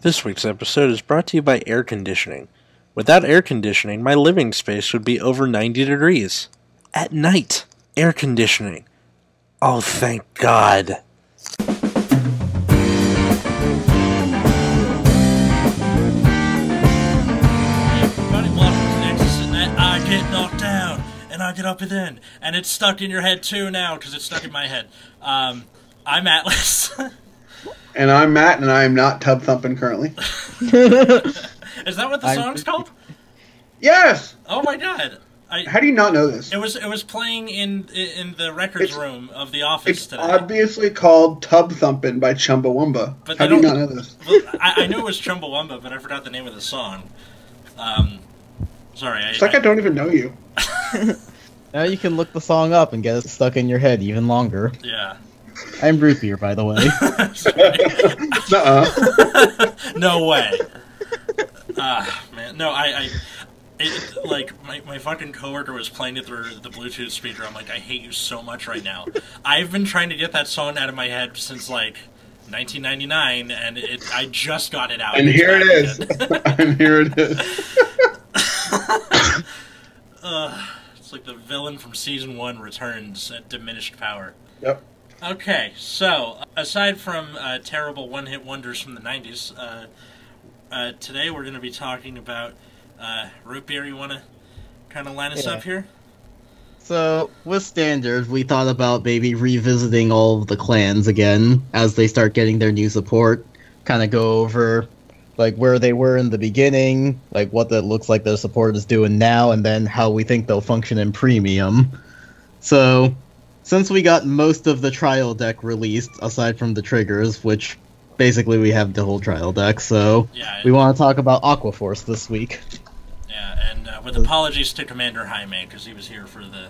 This week's episode is brought to you by air conditioning. Without air conditioning, my living space would be over 90 degrees. At night, air conditioning. Oh, thank God. Hey everybody, welcome to Nexus, and I get knocked down, and I get up and in, and it's stuck in your head too now, because it's stuck in my head. I'm Atlas. And I'm Matt, and I am not tub thumping currently. Is that what the song's called? Yes! Oh my God. How do you not know this? It was playing in the records room of the office It's today. obviously called Tub Thumpin' by Chumbawamba. But How do you not know this? Well, I knew it was Chumbawamba, but I forgot the name of the song. Sorry. It's like I don't even know you. Now you can look the song up and get it stuck in your head even longer. Yeah. I'm root beer, by the way. No way. Man. No, my fucking coworker was playing it through the Bluetooth speaker. I'm like, I hate you so much right now. I've been trying to get that song out of my head since, 1999, and I just got it out. And here it is. And here it is. It's like the villain from Season 1 returns at diminished power. Yep. Okay, so, aside from terrible one-hit wonders from the 90s, today we're going to be talking about root beer. You want to kind of line us up here? So, with Standard, we thought about maybe revisiting all of the clans again as they start getting their new support. Kind of go over, where they were in the beginning, what that looks like their support is doing now, and then how we think they'll function in Premium. So, since we got most of the trial deck released, aside from the triggers, which basically we have the whole trial deck, so yeah, we want to talk about Aquaforce this week. Yeah, and with apologies to Commander Jaime, because he was here for the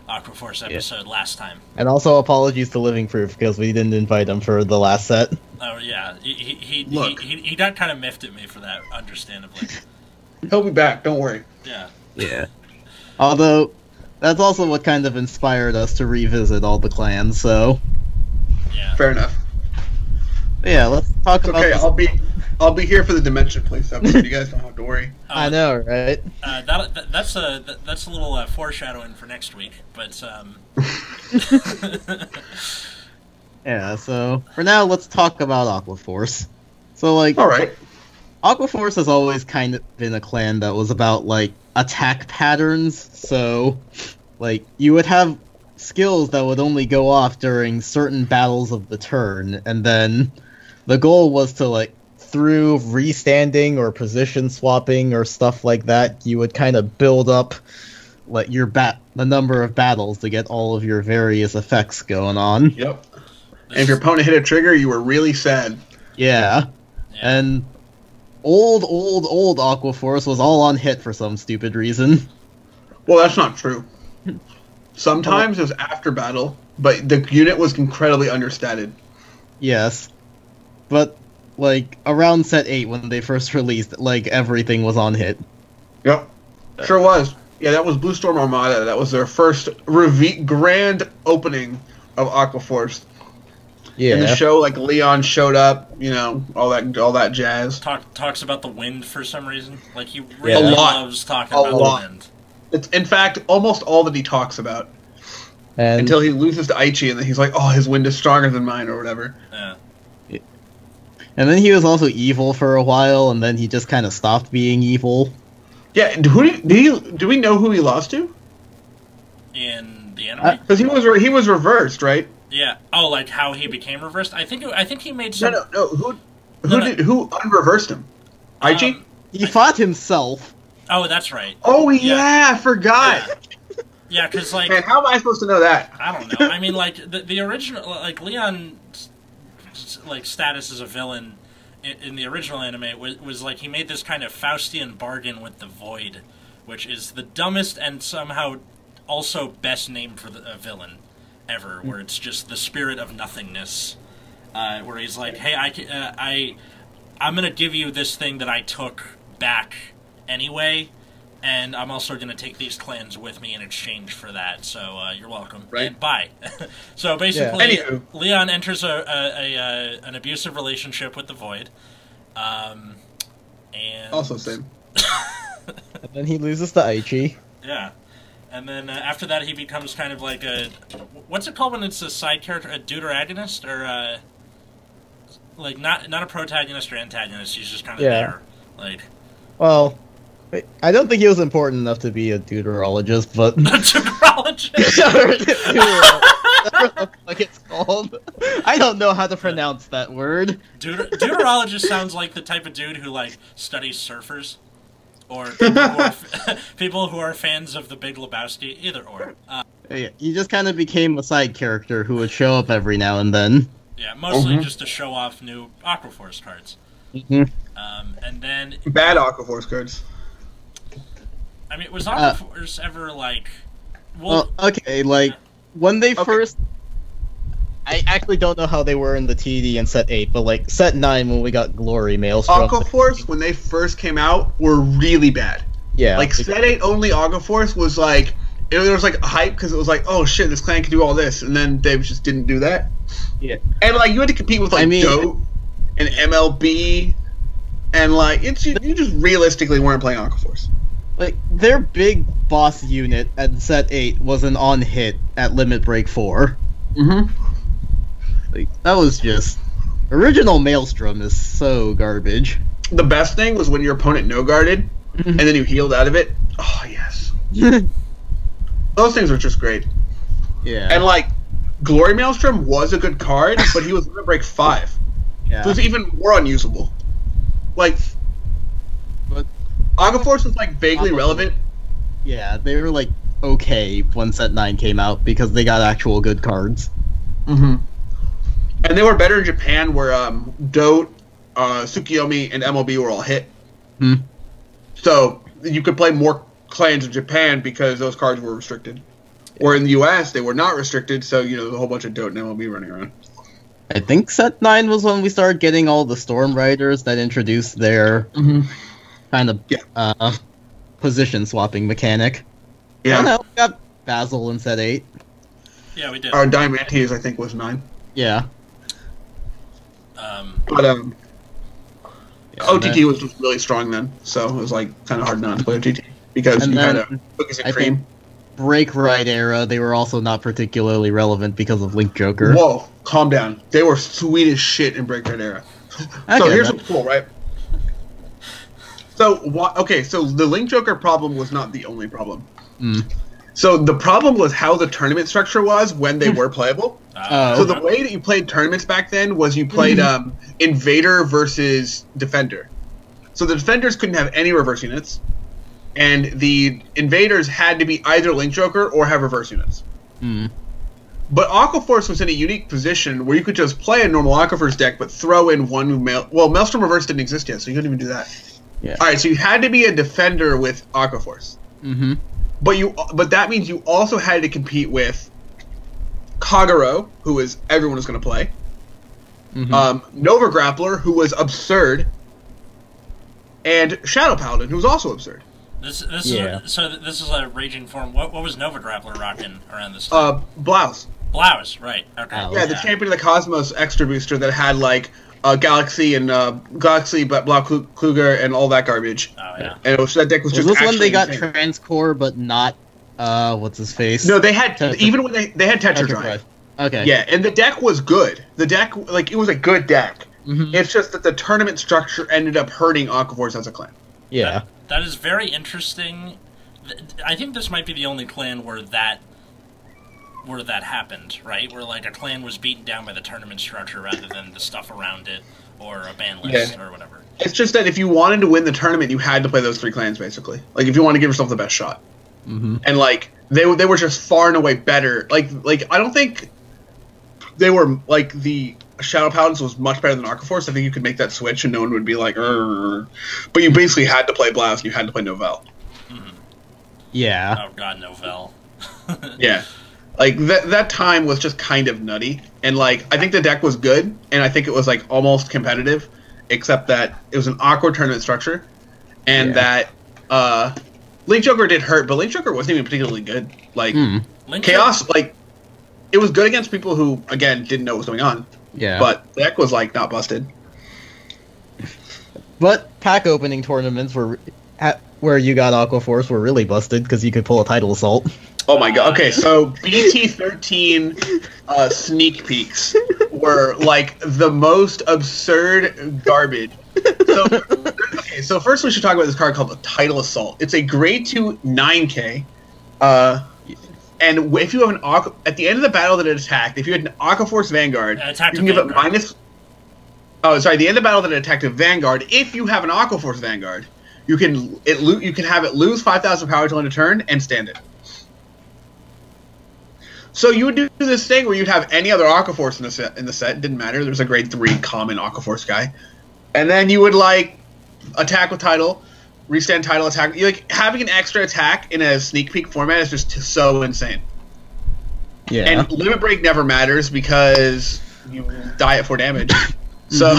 Aquaforce episode last time. And also apologies to Living Proof, because we didn't invite him for the last set. Oh, yeah. He got kind of miffed at me for that, understandably. He'll be back, don't worry. Yeah. Yeah. Although, that's also what kind of inspired us to revisit all the clans, so... Yeah. Fair enough. Yeah, let's talk about Okay, this. I'll be here for the Dimension Police episode. You guys don't have to worry. I know, right? That's a little foreshadowing for next week, but Yeah, so for now, let's talk about Aquaforce. So, Alright. Aquaforce has always kind of been a clan that was about, attack patterns, so, you would have skills that would only go off during certain battles of the turn, and then the goal was to, through restanding or position swapping or stuff like that, you would kind of build up, the number of battles to get all of your various effects going on. Yep. And if your opponent hit a trigger, you were really sad. Yeah. And old Aquaforce was all on hit for some stupid reason. Well, that's not true. Sometimes it was after battle, but the unit was incredibly understated. Yes. But, around set 8 when they first released, everything was on hit. Yep. Sure was. Yeah, that was Blue Storm Armada. That was their first grand opening of Aquaforce. Yeah. In the show, Leon showed up, all that jazz. Talks about the wind for some reason. He really A lot. loves talking about the wind. It's, in fact, almost all that he talks about. And until he loses to Aichi, and then he's like, oh, his wind is stronger than mine, or whatever. Yeah. And then he was also evil for a while, and then he just kind of stopped being evil. Yeah, do we know who he lost to? In the anime? Because he was reversed, right? Yeah. Oh, how he became reversed? I think he made some... No. Who unreversed him? Aichi? He fought himself. Oh, that's right. Oh, yeah, I forgot. Yeah, because, Man, how am I supposed to know that? I don't know. I mean, the original... Leon's, status as a villain in the original anime was he made this kind of Faustian bargain with the Void, which is the dumbest and somehow also best name for a villain ever, where it's just the spirit of nothingness, where he's like, hey, I'm going to give you this thing that I took back anyway, and I'm also going to take these clans with me in exchange for that, so you're welcome. Right. And bye. So basically, Anywho. Leon enters an abusive relationship with the Void, And Also same. And then he loses to Aichi. Yeah. And then after that, he becomes kind of like a... What's it called when it's a side character? A deuteragonist? Or, like, not a protagonist or antagonist. He's just kind of there. Like... Well, I don't think he was important enough to be a deuterologist, but... A deuterologist? Whatever the fuck it's called. I don't know how to pronounce that word. Deuterologist sounds like the type of dude who, like, studies surfers. Or people who are fans of The Big Lebowski, either or. Yeah, he just kind of became a side character who would show up every now and then. Yeah, mostly just to show off new Aquaforce cards. And then... Bad Aquaforce cards. I mean, was Aquaforce ever, like... Well, okay, like, when they first... I actually don't know how they were in the TD in Set 8, but, like, Set 9 when we got Glory, Maelstrom... Aquaforce, when they first came out, were really bad. Yeah. Like, Set 8 only Aquaforce was, like... There was, like, a hype, because it was like, oh, shit, this clan can do all this, and then they just didn't do that. Yeah. And, like, you had to compete with, like, Dote and MLB, and, like, you just realistically weren't playing Aquaforce. Like, their big boss unit at Set 8 was an on-hit at Limit Break 4. Like, that was just... Original Maelstrom is so garbage. The best thing was when your opponent no-guarded, and then you healed out of it. Oh, yes. Those things were just great. Yeah. And, like, Glory Maelstrom was a good card, but he was Limit Break 5. Yeah. So it was even more unusable. Like... But Aquaforce was, like, vaguely relevant. Yeah, they were, like, okay when Set 9 came out, because they got actual good cards. And they were better in Japan, where Dote, Tsukiyomi, and MLB were all hit. So you could play more clans in Japan because those cards were restricted. Where in the US, they were not restricted, so, you know, there's a whole bunch of Dote and MLB running around. I think Set 9 was when we started getting all the Storm Riders that introduced their kind of position swapping mechanic. Yeah. I know, we got Basil in Set 8. Yeah, we did. Our Diamantes, I think, was 9. Yeah. But Yeah, OTT was just really strong then, so it was like kind of hard not to play OTT because And you had then cookies and I cream. think Break Right era, they were also not particularly relevant because of Link Joker. Whoa, calm down. They were sweet as shit in Break Right era. So here's what's cool, right? So so the Link Joker problem was not the only problem. So the problem was how the tournament structure was when they were playable. So the way that you played tournaments back then was you played Invader versus Defender. So the Defenders couldn't have any reverse units, and the Invaders had to be either Link Joker or have reverse units. But Aquaforce was in a unique position where you could just play a normal Aquaforce deck, but throw in one Maelstrom Reverse didn't exist yet, so you couldn't even do that. Yeah. All right, so you had to be a Defender with Aquaforce. But that means you also had to compete with Kagero, who everyone was going to play. Nova Grappler, who was absurd, and Shadow Paladin, who was also absurd. This is a raging form. What was Nova Grappler rocking around this time? Blouse. Blouse, right? Okay. Yeah, the Champion of the Cosmos extra booster that had like Galaxy and Galaxy, but Blau Kluger and all that garbage. Oh yeah. And that deck was just. Was this when they got insane. Transcore, but not what's his face? No, they had even when they had Tetra Drive. Okay. Yeah, and the deck was good. The deck, like, it was a good deck. It's just that the tournament structure ended up hurting Aquaforce as a clan. Yeah. That is very interesting. I think this might be the only clan where that happened, right? Where, like, a clan was beaten down by the tournament structure rather than the stuff around it or a ban list or whatever. It's just that if you wanted to win the tournament, you had to play those 3 clans, basically. Like, if you want to give yourself the best shot. And, like, they were just far and away better. Like I don't think they were, like, the Shadow Paladins was much better than Aquaforce. I think you could make that switch and no one would be like, "Arr." But you basically had to play Blast and you had to play Novell. Yeah. Oh god, Novell. Yeah. Like, that time was just kind of nutty. And, like, I think the deck was good, and I think it was, like, almost competitive, except that it was an awkward tournament structure, and that Link Joker did hurt, but Link Joker wasn't even particularly good. Like, Chaos, like, it was good against people who, again, didn't know what was going on. Yeah. But the deck was, like, not busted. But pack opening tournaments where you got Aqua Force were really busted because you could pull a Tidal Assault. Oh my god. Okay, so BT13 sneak peeks were like the most absurd garbage. So first we should talk about this card called the Tidal Assault. It's a grade 2 9K. And if you have an at the end of the battle that it attacked, if you had an Aqua Force Vanguard, you can give it minus. Oh, sorry. The end of the battle that it attacked a Vanguard. If you have an Aqua Force Vanguard, you can have it lose 5,000 power till end of turn and stand it. So you would do this thing where you'd have any other Aqua Force in the set. Didn't matter. There was a grade 3 common Aqua Force guy, and then you would like attack with Tidal, restand Tidal attack. Like having an extra attack in a sneak peek format is just so insane. Yeah. And limit break never matters because you die at 4 damage. So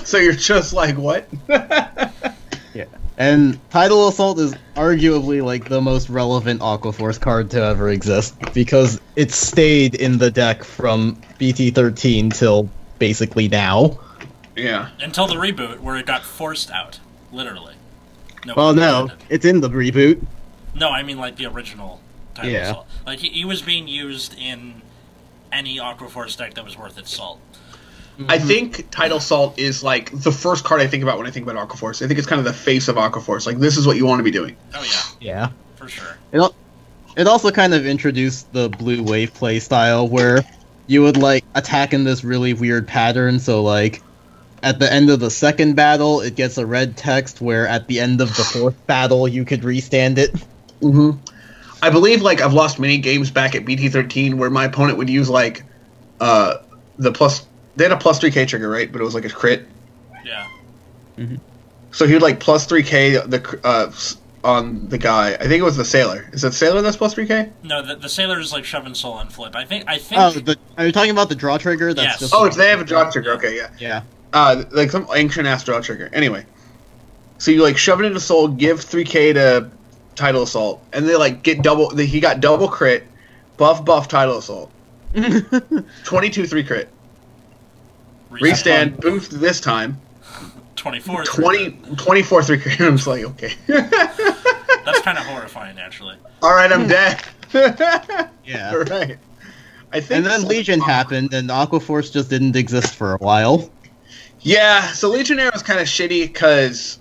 so you're just like what? Yeah. And Tidal Assault is arguably like the most relevant Aqua Force card to ever exist because it stayed in the deck from BT13 till basically now. Yeah. Until the reboot where it got forced out, literally. No, it's in the reboot. No, I mean like the original Tidal Yeah. Assault. Like he was being used in any Aqua Force deck that was worth its salt. I think Tidal Assault is like the first card I think about when I think about Aqua Force. I think it's kind of the face of Aqua Force. Like this is what you want to be doing. Oh yeah. Yeah. For sure. It also kind of introduced the blue wave play style where you would like attack in this really weird pattern. So like at the end of the second battle, it gets a red text. Where at the end of the fourth battle, you could restand it. Mm-hmm. I believe like I've lost many games back at BT13 where my opponent would use like the plus. They had a plus 3k trigger, right? But it was like a crit. Yeah. Mm-hmm. So he would like plus 3k on the guy. I think it was the Sailor. Is it Sailor that's plus 3k? No, the Sailor is like shoving soul on flip. I think. Oh, are you talking about the draw trigger? That's Yes. just Oh, they have a draw trigger. Okay, yeah. Yeah. Like some ancient ass draw trigger. Anyway, so you like shove it into Soul, give 3k to Tidal Assault, and they like get double. He got double crit, buff Tidal Assault, 22 3 crit. Restand, boost this time. 24. 24 3 crit. I'm just like, okay. That's kind of horrifying, actually. All right, I'm dead. Yeah. All right. I think. And then Legion happened, and Aqua Force just didn't exist for a while. Yeah, so Legionnaire was kind of shitty because,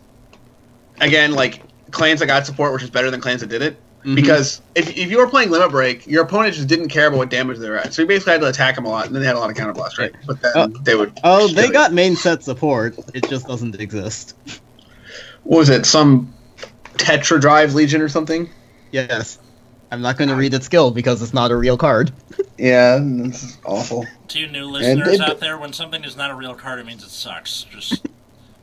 again, like clans that got support, which is better than clans that didn't. Mm-hmm. Because if you were playing Limit Break, your opponent just didn't care about what damage they were at. So you basically had to attack them a lot, and then they had a lot of counterblast, right? But then they would. Oh, they got main set support. It just doesn't exist. What was it? Some Tetra Drive Legion or something? Yes. I'm not going to read its skill because it's not a real card. Yeah, this is awful. To you new listeners out there, when something is not a real card, it means it sucks. Just.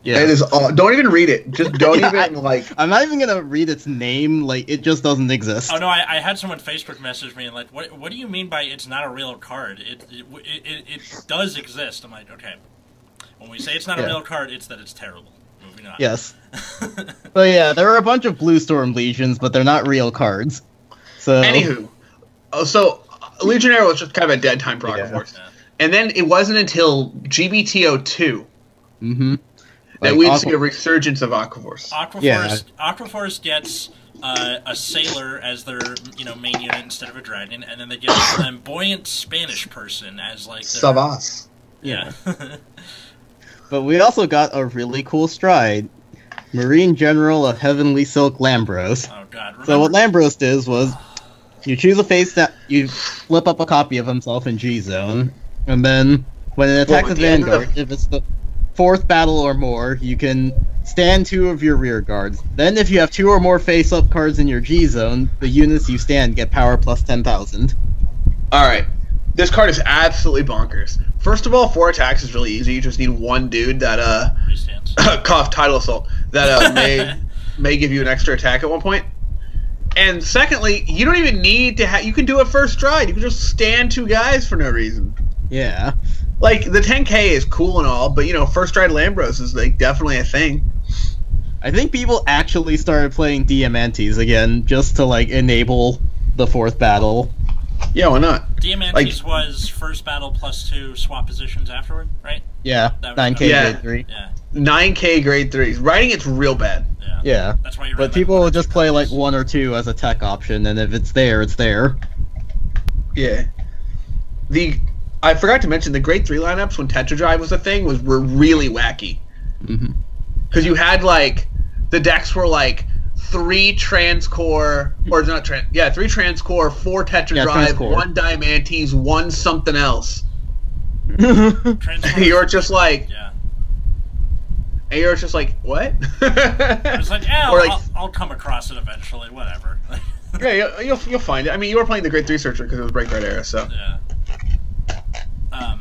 Yeah. It is. Don't even read it. Just don't I'm not even gonna read its name. Like it just doesn't exist. Oh no! I had someone Facebook message me and like, what do you mean by it's not a real card? It does exist. I'm like, okay. When we say it's not a real card, it's that it's terrible. Moving on. Yes. But yeah, there are a bunch of Blue Storm Legions, but they're not real cards. So. Anywho, so Legionnaire was just kind of a dead time for Aqua Force, and then it wasn't until GBTO2. Mm-hmm. That we see a resurgence of Aqua Force. Aqua Force gets a Sailor as their main unit instead of a dragon, and then they get a flamboyant Spanish person as like their... Savas. Yeah. But we also got a really cool stride. Marine General of Heavenly Silk Lambros. Oh god. Remember... So what Lambros did was you choose a face that you flip up a copy of himself in G Zone, and then when it attacks the Vanguard, if it's the fourth battle or more, you can stand 2 of your rear guards. Then if you have 2 or more face-up cards in your G-Zone, the units you stand get power plus 10,000. Alright. This card is absolutely bonkers. First of all, 4 attacks is really easy. You just need one dude that, cough, Tidal Assault, that may give you an extra attack at one point. And secondly, you don't even need to you can do a first stride. You can just stand 2 guys for no reason. Yeah. Like, the 10k is cool and all, but, first stride Lambros is, like, definitely a thing. I think people actually started playing Diamantes again, just to, like, enable the 4th battle. Yeah, why not? Diamantes was first battle plus 2 swap positions afterward, right? Yeah, 9k yeah. victory. Yeah. 9K grade 3s. Writing it's real bad. Yeah. That's why you. But people will just play like 1 or 2 as a tech option, and if it's there, it's there. Yeah. I forgot to mention the grade 3 lineups when Tetradrive was a thing were really wacky. Because you had like the decks were like 3 Transcore or not 3 Transcore, 4 Tetradrive, 1 Diamantes, 1 something else. You're just like and you're just like, what? It's like, yeah, I'll come across it eventually, whatever. Yeah, you'll find it. I mean, you were playing the grade 3 Searcher because it was Breakguard era, so. Yeah.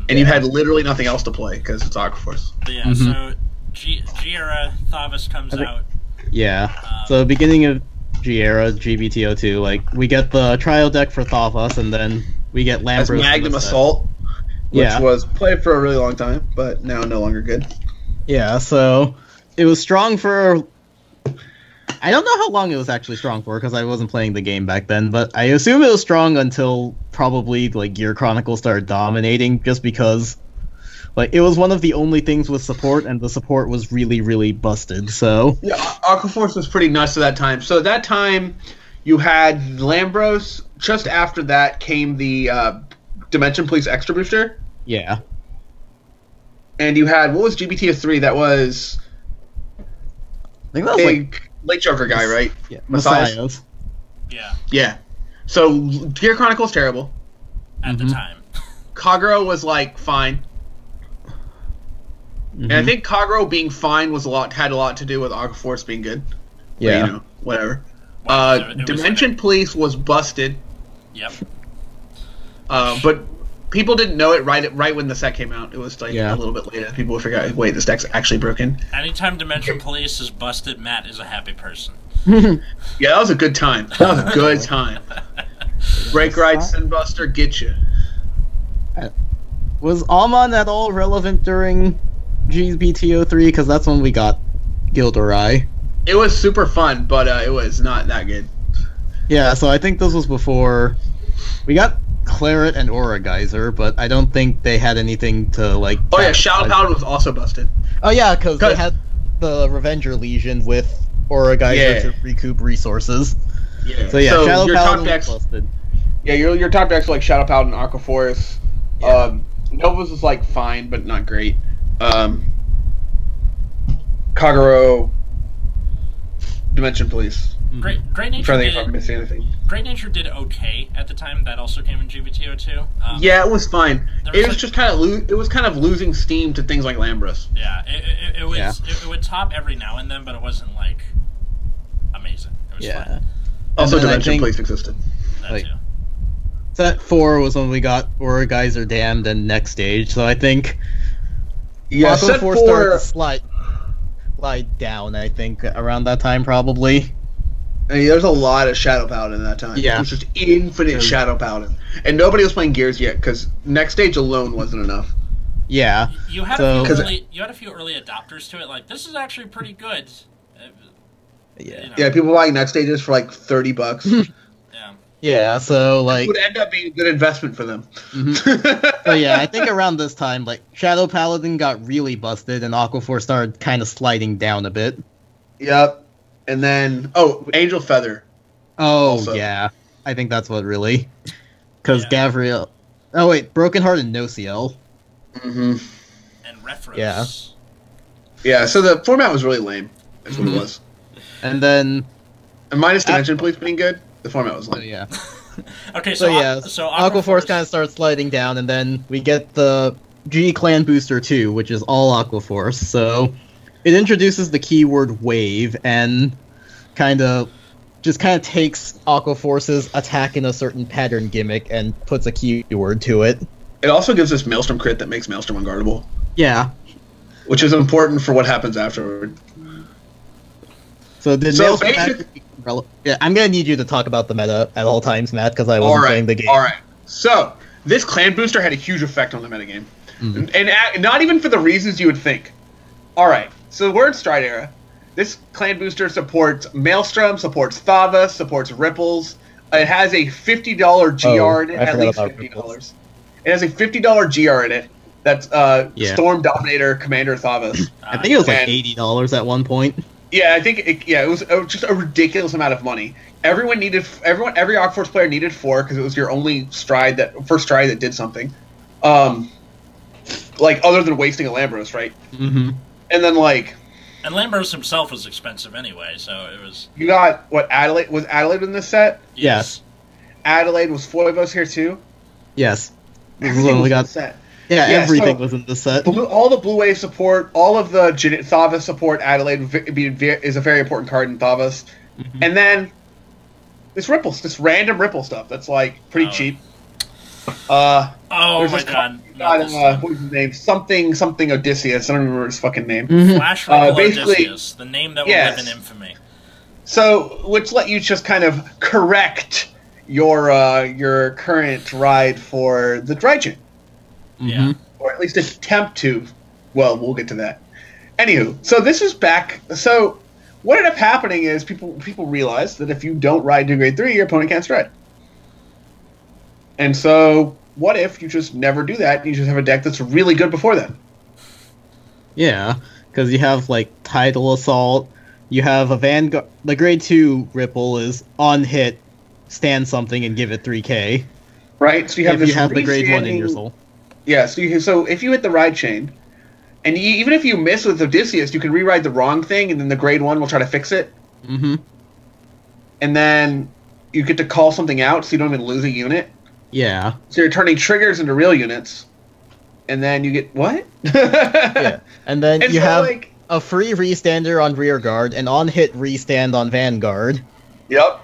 And you had literally nothing else to play because it's Aquaforce. Yeah, so G era Thavas comes out. Yeah. So beginning of G era, GBTO2, like we get the trial deck for Thavas, and then we get Lambros. That's Magnum Assault, which was played for a really long time, but now no longer good. Yeah, so it was strong for. I don't know how long it was actually strong for because I wasn't playing the game back then, but I assume it was strong until probably like Gear Chronicles started dominating, just because like it was one of the only things with support, and the support was really, really busted. So yeah, Aquaforce was pretty nuts at that time. So at that time, you had Lambros. Just after that came the Dimension Police Extra Booster. Yeah. And you had what was GBTS3? That was. I think that was like Late Joker guy, right? Yeah, Messiahs. Yeah. Yeah. So Gear Chronicles terrible at the time. Kagero was like fine. And I think Kagero being fine had a lot to do with Aquaforce being good. Yeah. But, you know, whatever. Well, Dimension Police was busted. Yep. But people didn't know it right when the set came out. It was like a little bit later. People would figure out, wait, this deck's actually broken. Anytime Dimension Police is busted, Matt is a happy person. Yeah, that was a good time. That was a good time. Break Ride, Sinbuster, get you. Was Almond at all relevant during GBTO3? Because that's when we got Gilderai. It was super fun, but it was not that good. Yeah, so I think this was before we got Claret and Aura Geyser, but I don't think they had anything to like. Oh yeah, Shadow Paladin was also busted. Oh yeah, because they had the Revenger Legion with Aura Geyser to recoup resources. Yeah. So yeah, Shadow Paladin was busted. Yeah, your top decks were like Shadow Paladin, Aquaforce. Yeah. Nova's was like fine, but not great. Kagero, Dimension Police. Great Nature. I'm trying to think if I'm missing anything. Great Nature did okay at the time. That also came in GBTO2. Yeah, it was fine. It was just kind of it was kind of losing steam to things like Lambros. Yeah, it was. Yeah. It would top every now and then, but it wasn't like amazing. It was fine. Also, Dimension Police existed. That too. Set 4 was when we got Aura Geyser Damned and Next Stage, so I think Set 4 started to slide down, I think, around that time probably. I mean, there's a lot of Shadow Paladin at that time. Yeah. It was just infinite Shadow Paladin. And nobody was playing Gears yet, because Next Stage alone wasn't enough. Yeah. You had a few early adopters to it, like, this is actually pretty good. Yeah. You know. Yeah, people buying Next Stages for like $30. Yeah, so like it would end up being a good investment for them. So yeah, I think around this time, like Shadow Paladin got really busted, and Aquaforce started kind of sliding down a bit. Yep, and then Angel Feather. Oh also. Yeah, I think that's what really, because Gavriel. Oh wait, Broken Heart and Nociel. And Refros. Yeah. Yeah, so the format was really lame. That's what it was. And then, minus Dimension Police being good. The format was lame. Yeah. Okay, so Aquaforce kind of starts sliding down, and then we get the G Clan Booster 2, which is all Aquaforce. So it introduces the keyword Wave, and kind of takes Aquaforce's attack in a certain pattern gimmick and puts a keyword to it. It also gives us Maelstrom crit that makes Maelstrom unguardable. Yeah. Which is important for what happens afterward. So yeah, I'm gonna need you to talk about the meta at all times, Matt, because I wasn't playing the game. All right. So this clan booster had a huge effect on the metagame, and not even for the reasons you would think. All right. So we're in Stride era. This clan booster supports Maelstrom, supports Thava, supports Ripples. It has a $50 GR in it, at least $50. It has a $50 GR in it. That's Storm Dominator Commander Thavas. I think it was like $80 at one point. Yeah, I think it was just a ridiculous amount of money. Every Aquaforce player needed 4 because it was your only first stride that did something. Like other than wasting a Lambros, right? Mm-hmm. And then and Lambros himself was expensive anyway, so it was. You got what Adelaide was Adelaide in this set? Yes. Adelaide was Foivos here too. Yes. Everything was in the set. Yeah, everything was in the set. All the Blue Wave support, all of the Thavas support. Adelaide is a very important card in Thavas, and then this random Ripple stuff that's like pretty cheap. Oh my god! What's his name? Something Odysseus. I don't remember his fucking name. Flash Ripple Odysseus, the name that will live in infamy. So, which let you just kind of correct your current ride for the dry chain. Yeah. Or at least attempt to. Well, we'll get to that. Anywho, so this is back. So what ended up happening is people realized that if you don't ride to grade 3, your opponent can't stride. And so what if you just never do that and you just have a deck that's really good before then? Yeah, because you have like Tidal Assault, you have a Vanguard. The grade 2 Ripple is on hit, stand something and give it 3k. Right, so you have the grade 1 in your soul. Yeah, so if you hit the ride chain, and even if you miss with Odysseus, you can rewrite the wrong thing, and then the grade 1 will try to fix it. Mm-hmm. And then you get to call something out, so you don't even lose a unit. Yeah. So you're turning triggers into real units, and then you get what? Yeah, and then you so, have a free restander on rear guard, and on hit restand on vanguard. Yep.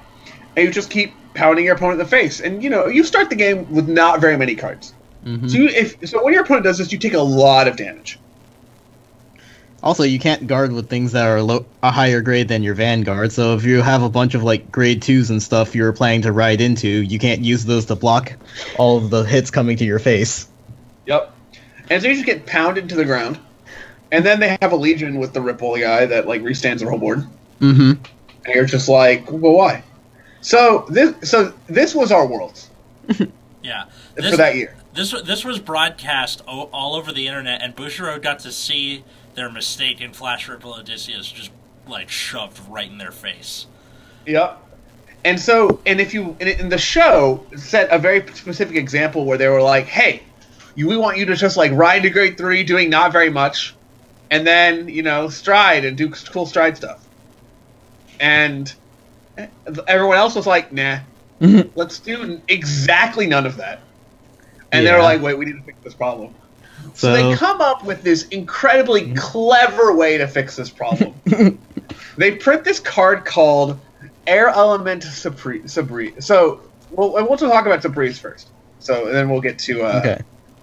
And you just keep pounding your opponent in the face, and you start the game with not very many cards. Mm-hmm. So when your opponent does this, you take a lot of damage. Also, you can't guard with things that are a higher grade than your Vanguard, so if you have a bunch of like grade 2s and stuff you're planning to ride into, you can't use those to block all of the hits coming to your face. Yep. And so you just get pounded to the ground, and then they have a Legion with the Ripple guy that like restands their whole board. Mm-hmm. And you're just like, well, why? So this was our Worlds. Yeah. For that year. This was broadcast all over the internet, and Bushiroad got to see their mistake in Flash Ripple Odysseus just like shoved right in their face. Yep. And so, if you in the show set a very specific example where they were like, "Hey, we want you to just like ride to grade 3, doing not very much, and then stride and do cool stride stuff." And everyone else was like, "Nah, let's do exactly none of that." And they were like, wait, we need to fix this problem. So they come up with this incredibly clever way to fix this problem. They print this card called Air Element Sabrise. So we'll talk about Sabrise first. So and then we'll get to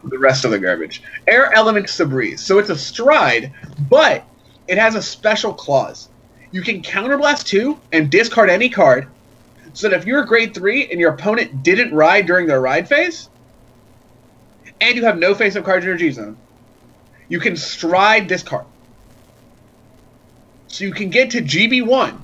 the rest of the garbage. Air Element Sabrise. So it's a stride, but it has a special clause. You can counterblast 2 and discard any card, so that if you're a grade 3 and your opponent didn't ride during their ride phase, and you have no face-up cards in your G-Zone, you can stride this card. So you can get to GB1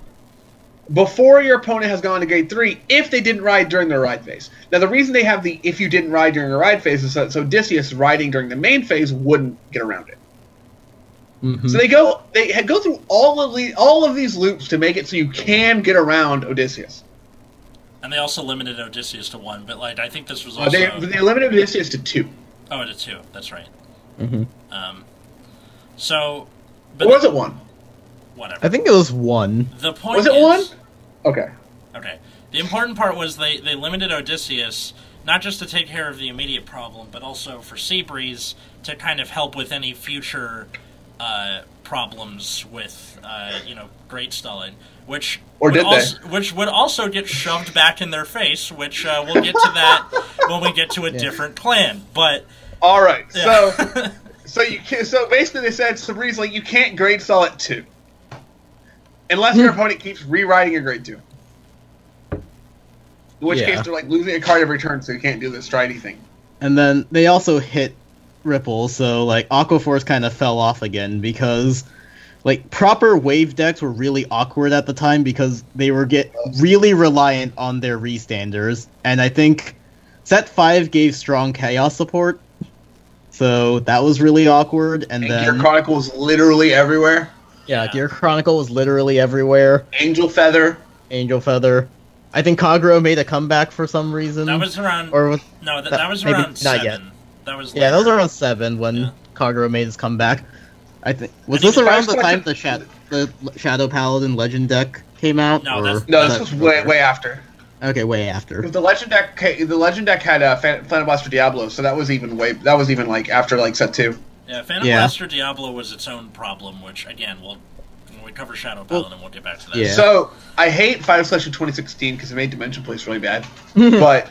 before your opponent has gone to grade 3 if they didn't ride during their ride phase. Now, the reason they have the if you didn't ride during the ride phase is so Odysseus riding during the main phase wouldn't get around it. Mm-hmm. So they go through all of these loops to make it so you can get around Odysseus. And they also limited Odysseus to 1, but like I think this was also... They limited Odysseus to 2. Oh, to 2. That's right. Mm-hmm. So... Or was it 1? Whatever. I think it was 1. The point was it 1? Okay. Okay. The important part was they limited Odysseus, not just to take care of the immediate problem, but also for Seabreeze to kind of help with any future problems with, Great Stullen. Which would also get shoved back in their face, which we'll get to that when we get to a different clan. But all right, yeah. so basically they said Sabree's like you can't grade stall at 2 unless your opponent keeps rewriting your grade 2. In which case they're like losing a card every turn, so you can't do the stridey thing. And then they also hit Ripple, so like Aquaforce kind of fell off again because. Like, proper wave decks were really awkward at the time because they were really reliant on their restanders. And I think Set 5 gave strong chaos support. So that was really awkward, and then... Gear Chronicle was literally everywhere. Yeah, Gear Chronicle was literally everywhere. Angel Feather. I think Kagero made a comeback for some reason. That was around... that was maybe around 7. not yet. That was that was around 7 when Kagero made his comeback. I think this around the time the Shadow Paladin Legend deck came out? No, this was way after. Okay, way after. The Legend deck had Phantom Blaster Diablo, so that was even like after like set 2. Yeah, Phantom Blaster Diablo was its own problem, which again when we cover Shadow Paladin, we'll get back to that. Yeah. So I hate Final Selection 2016 because it made Dimension Place really bad. But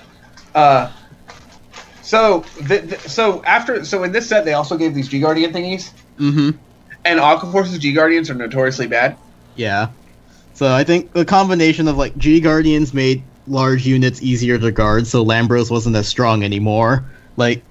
so in this set they also gave these G Guardian thingies. Mm-hmm. And Aquaforce's G Guardians are notoriously bad. Yeah. So I think the combination of like G Guardians made large units easier to guard, so Lambros wasn't as strong anymore. Like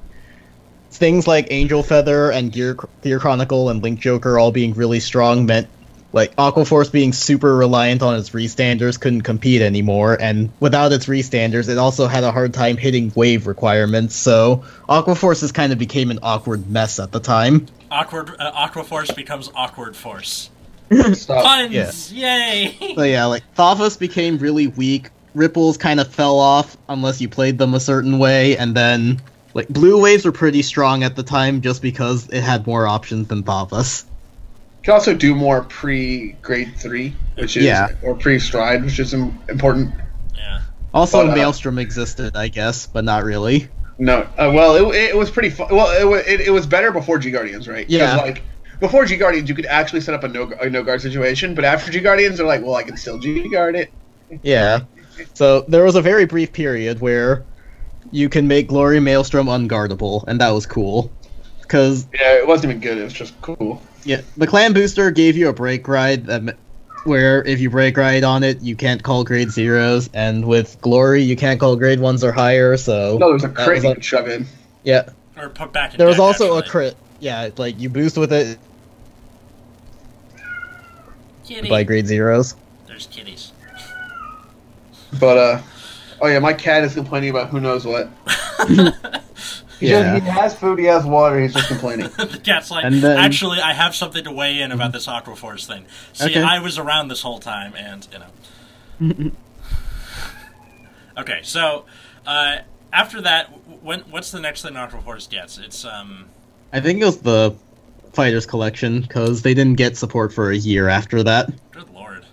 things like Angel Feather and Gear Chronicle and Link Joker all being really strong meant like Aquaforce being super reliant on its restanders couldn't compete anymore, and without its restanders it also had a hard time hitting wave requirements, so Aquaforce kind of became an awkward mess at the time. Aquaforce becomes Awkward Force. Puns! Yeah. Yay! So yeah, like Thafos became really weak, Ripples kind of fell off unless you played them a certain way, and then like Blue Waves were pretty strong at the time just because it had more options than Thafos. You can also do more pre-grade 3, which is or pre-stride, which is important. Yeah. Also, Maelstrom existed, I guess, but not really. No, well, it was pretty fun. Well, it was better before G Guardians, right? Yeah. Like before G Guardians, you could actually set up a no guard situation, but after G Guardians, they're like, well, I can still G Guard it. Yeah. So there was a very brief period where you can make Glory Maelstrom unguardable, and that was cool. Cause it wasn't even good. It was just cool. Yeah, the Clan Booster gave you a break ride where if you break ride on it, you can't call grade 0s, and with Glory, you can't call grade 1s or higher, so... No, there's a crit you can shove in. Yeah. Or put back in There was also actually. a crit. Yeah, like, you boost with it Kitty. by grade 0s. There's kitties. But, oh yeah, my cat is complaining about who knows what. He has food, he has water, he's just complaining. The cat's like, actually, I have something to weigh in about this Aquaforce thing. See, I was around this whole time, and, you know. Okay, so, after that, what's the next thing Aquaforce gets? It's, I think it was the Fighters Collection, because they didn't get support for a year after that. Good lord.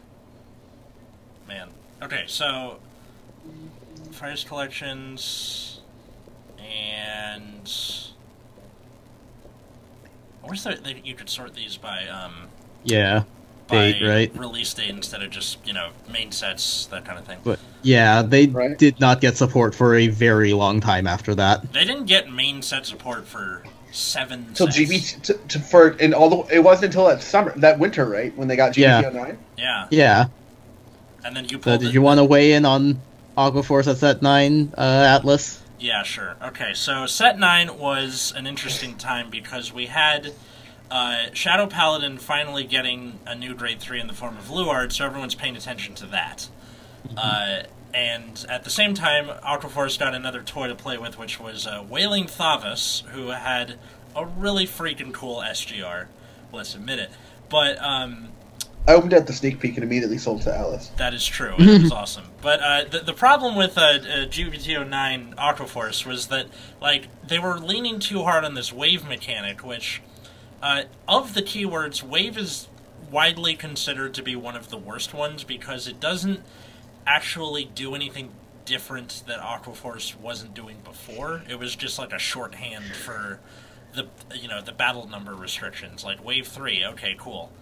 Man. Okay, so, Fighters Collections... And I wish that you could sort these by date, right? Release date instead of just main sets, that kind of thing. But yeah, they did not get support for a very long time after that. They didn't get main set support for 7 till sets. it wasn't until that winter, right, when they got GBT09. Yeah. And then you pulled. So did you want to weigh in on Aquaforce at set 9, Atlas? Yeah, sure. Okay, so set 9 was an interesting time because we had Shadow Paladin finally getting a new grade 3 in the form of Luard, so everyone's paying attention to that. And at the same time, Aquaforce got another toy to play with, which was Wailing Thafos, who had a really freaking cool SGR. Let's admit it. But I opened at the sneak peek and immediately sold to Alice. That is true. It was awesome. But the problem with GBTO9 Aquaforce was that they were leaning too hard on this wave mechanic, which, of the keywords, wave is widely considered to be one of the worst ones because it doesn't actually do anything different that Aquaforce wasn't doing before. It was just like a shorthand for the battle number restrictions, like wave 3. Okay, cool.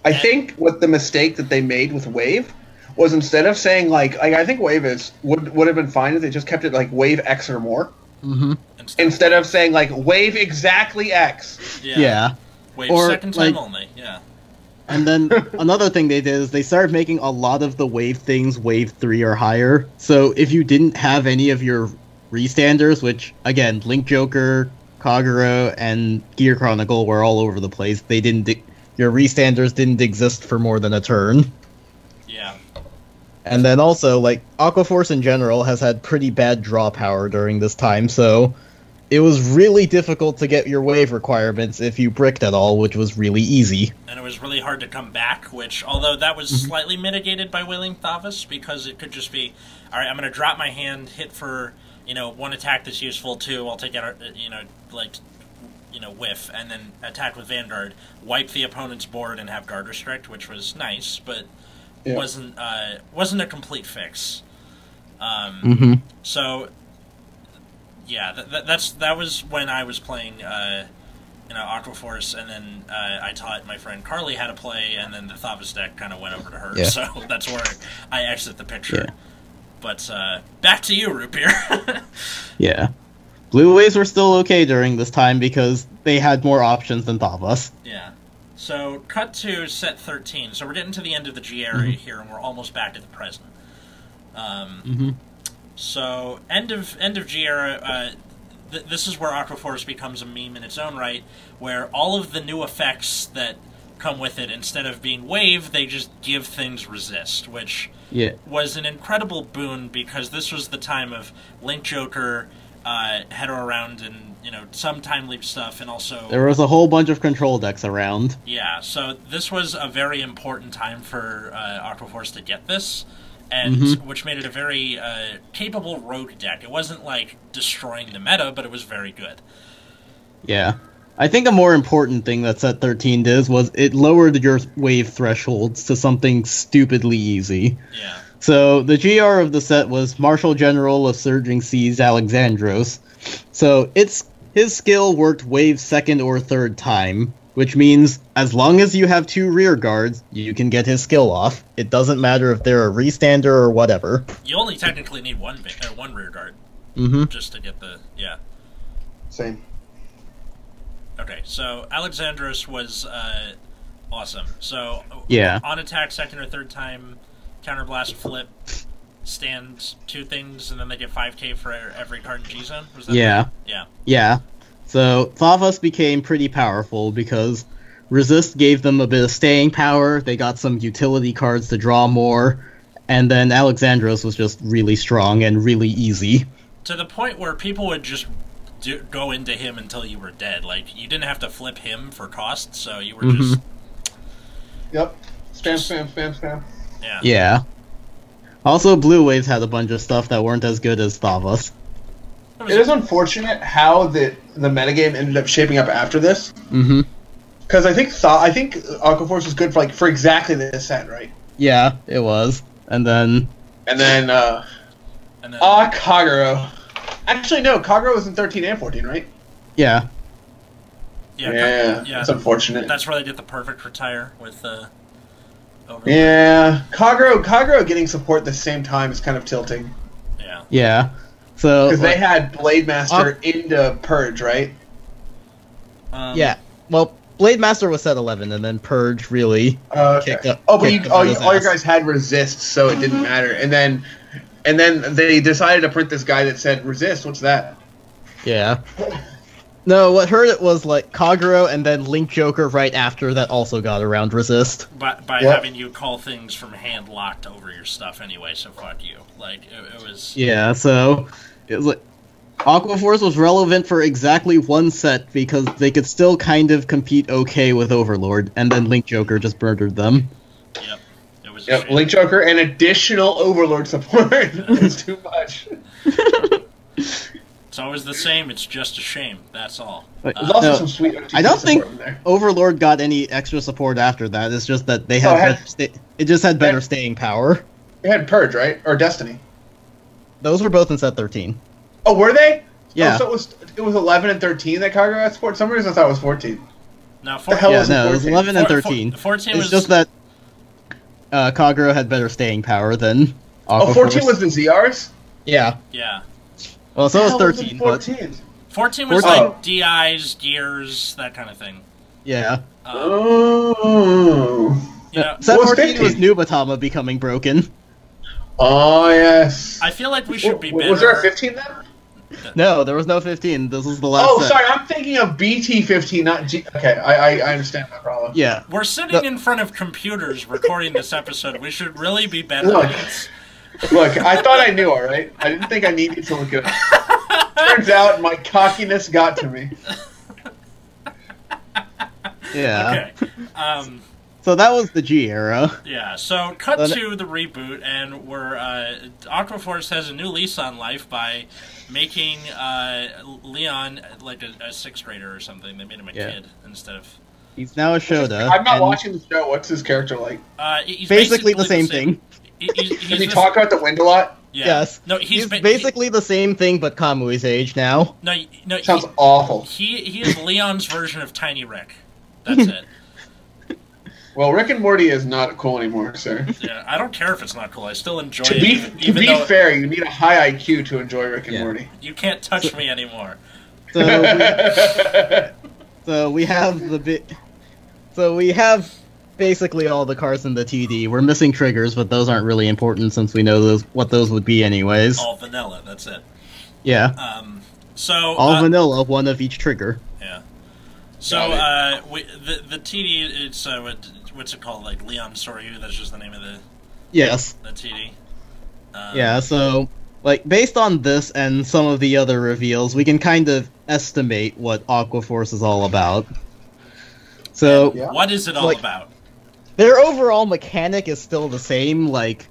I think what the mistake that they made with Wave was instead of saying I think Wave would have been fine if they just kept it like Wave X or more. Mm-hmm. Instead of saying like Wave exactly X. Yeah. Wave or, second time only. Yeah. And then another thing they did is they started making a lot of the Wave things Wave 3 or higher. So if you didn't have any of your restanders, which again, Link Joker, Kagero, and Gear Chronicle were all over the place, they didn't. Your restanders didn't exist for more than a turn. Yeah. And then also, Aquaforce in general has had pretty bad draw power during this time, so it was really difficult to get your wave requirements if you bricked at all, which was really easy. And it was really hard to come back, which, although that was slightly mitigated by Wailing Thavas, because it could just be, alright, I'm going to drop my hand, hit for, one attack that's useful, two, I'll take out, whiff, and then attack with Vanguard, wipe the opponent's board, and have Guard Restrict, which was nice, but wasn't a complete fix. So, yeah, that was when I was playing, Aqua Force, and then I taught my friend Carly how to play, and then the Thavas deck kind of went over to her, so that's where I exit the picture. Yeah. But back to you, Root Beer. Yeah. Blue Waves were still okay during this time because they had more options than Thavas. Yeah. So, cut to set 13. So we're getting to the end of the G area here, and we're almost back to the present. So, end of G era, this is where Aqua Force becomes a meme in its own right, where all of the new effects that come with it, instead of being wave, they just give things resist, which was an incredible boon, because this was the time of Link Joker, Header around, and some time leap stuff, and also there was a whole bunch of control decks around. Yeah, so this was a very important time for Aqua Force to get this, and which made it a very capable rogue deck. It wasn't like destroying the meta, but it was very good. Yeah. I think a more important thing that set 13 did was it lowered your wave thresholds to something stupidly easy. Yeah. So the GR of the set was Marshal General of Surging Seas Alexandros. So his skill worked wave second or third time, which means as long as you have 2 rear guards, you can get his skill off. It doesn't matter if they're a restander or whatever. You only technically need one rear guard. Just to get the... Yeah. Same. Okay, so Alexandros was awesome. So on attack second or third time, counterblast, flip, stand 2 things, and then they get 5k for every card in G-Zone? Was that right? Yeah. So Thavas became pretty powerful because Resist gave them a bit of staying power, they got some utility cards to draw more, and then Alexandros was just really strong and really easy. To the point where people would just go into him until you were dead. Like, you didn't have to flip him for cost, so you were just... Yep. Spam. Yeah. Also, Blue Waves had a bunch of stuff that weren't as good as Thavas. It is unfortunate how the metagame ended up shaping up after this. Because I think Aqua Force was good for exactly this set, right? Yeah, it was. And then Kagero. Actually, no, Kagero was in 13 and 14, right? Yeah. Yeah, that's unfortunate. That's where they did the perfect retire with Overlord. Yeah, Kagero getting support at the same time is kind of tilting. Yeah. So because they had Blade Master into Purge, right? Yeah. Well, Blade Master was set 11, and then Purge really kicked up. Oh, but all you guys had Resist, so it didn't matter. And then they decided to print this guy that said Resist. What's that? Yeah. No, what hurt it was like Kagero and then Link Joker right after that also got around Resist. By having you call things from hand locked over your stuff anyway, so fuck you. Like, it was... Yeah, so... It was like... Aqua Force was relevant for exactly one set because they could still kind of compete okay with Overlord, and then Link Joker just murdered them. Yep. It was Link Joker and additional Overlord support. It's too much. It's always the same, it's just a shame, that's all. There's also some sweet OTP I don't think in there. Overlord got any extra support after that, it's just that they had it just had better staying power. It had Purge, right? Or Destiny. Those were both in set 13. Oh, were they? Yeah. Oh, so it was 11 and 13 that Kagero had support? Some reason I thought it was 14. No, it was 11 and 13. 14 it's just that Kagero had better staying power than Aqua 14 Force. was the ZRs? Yeah. Yeah. Well, so was 13. 14 was like DIs, gears, that kind of thing. Yeah. Set 14 was Nubatama becoming broken. Oh, yes. I feel like we should be better. Was there a 15 then? No, there was no 15. This was the last set. Sorry, I'm thinking of BT15, not G... Okay, I understand that problem. Yeah. We're sitting in front of computers recording this episode. We should really be better at this. Look, I thought I knew, alright? I didn't think I needed to look it up. Turns out my cockiness got to me. Yeah. Okay. So that was the G era. Yeah, so cut to the reboot, and where Aquaforce has a new lease on life by making Leon like a sixth grader or something. They made him a kid instead of... He's now a Shota. I'm not watching the show. What's his character like? He's basically the same thing. Does he talk out the wind a lot? Yeah. Yes. No, he's basically the same thing, but Kamui's age now. No, sounds awful. He is Leon's version of Tiny Rick. That's it. Well, Rick and Morty is not cool anymore, sir. Yeah, I don't care if it's not cool. I still enjoy To it. be fair, you need a high IQ to enjoy Rick and Morty. You can't touch me anymore. So we have the bit. So we have basically all the cards in the TD. We're missing triggers, but those aren't really important since we know what those would be anyways. All vanilla. That's it. Yeah. So all vanilla, one of each trigger. Yeah. So the TD, it's what's it called? Like Leon Soryu. That's just the name of the the TD. Yeah. So like based on this and some of the other reveals, we can kind of estimate what Aquaforce is all about. So what is it all about? Their overall mechanic is still the same, like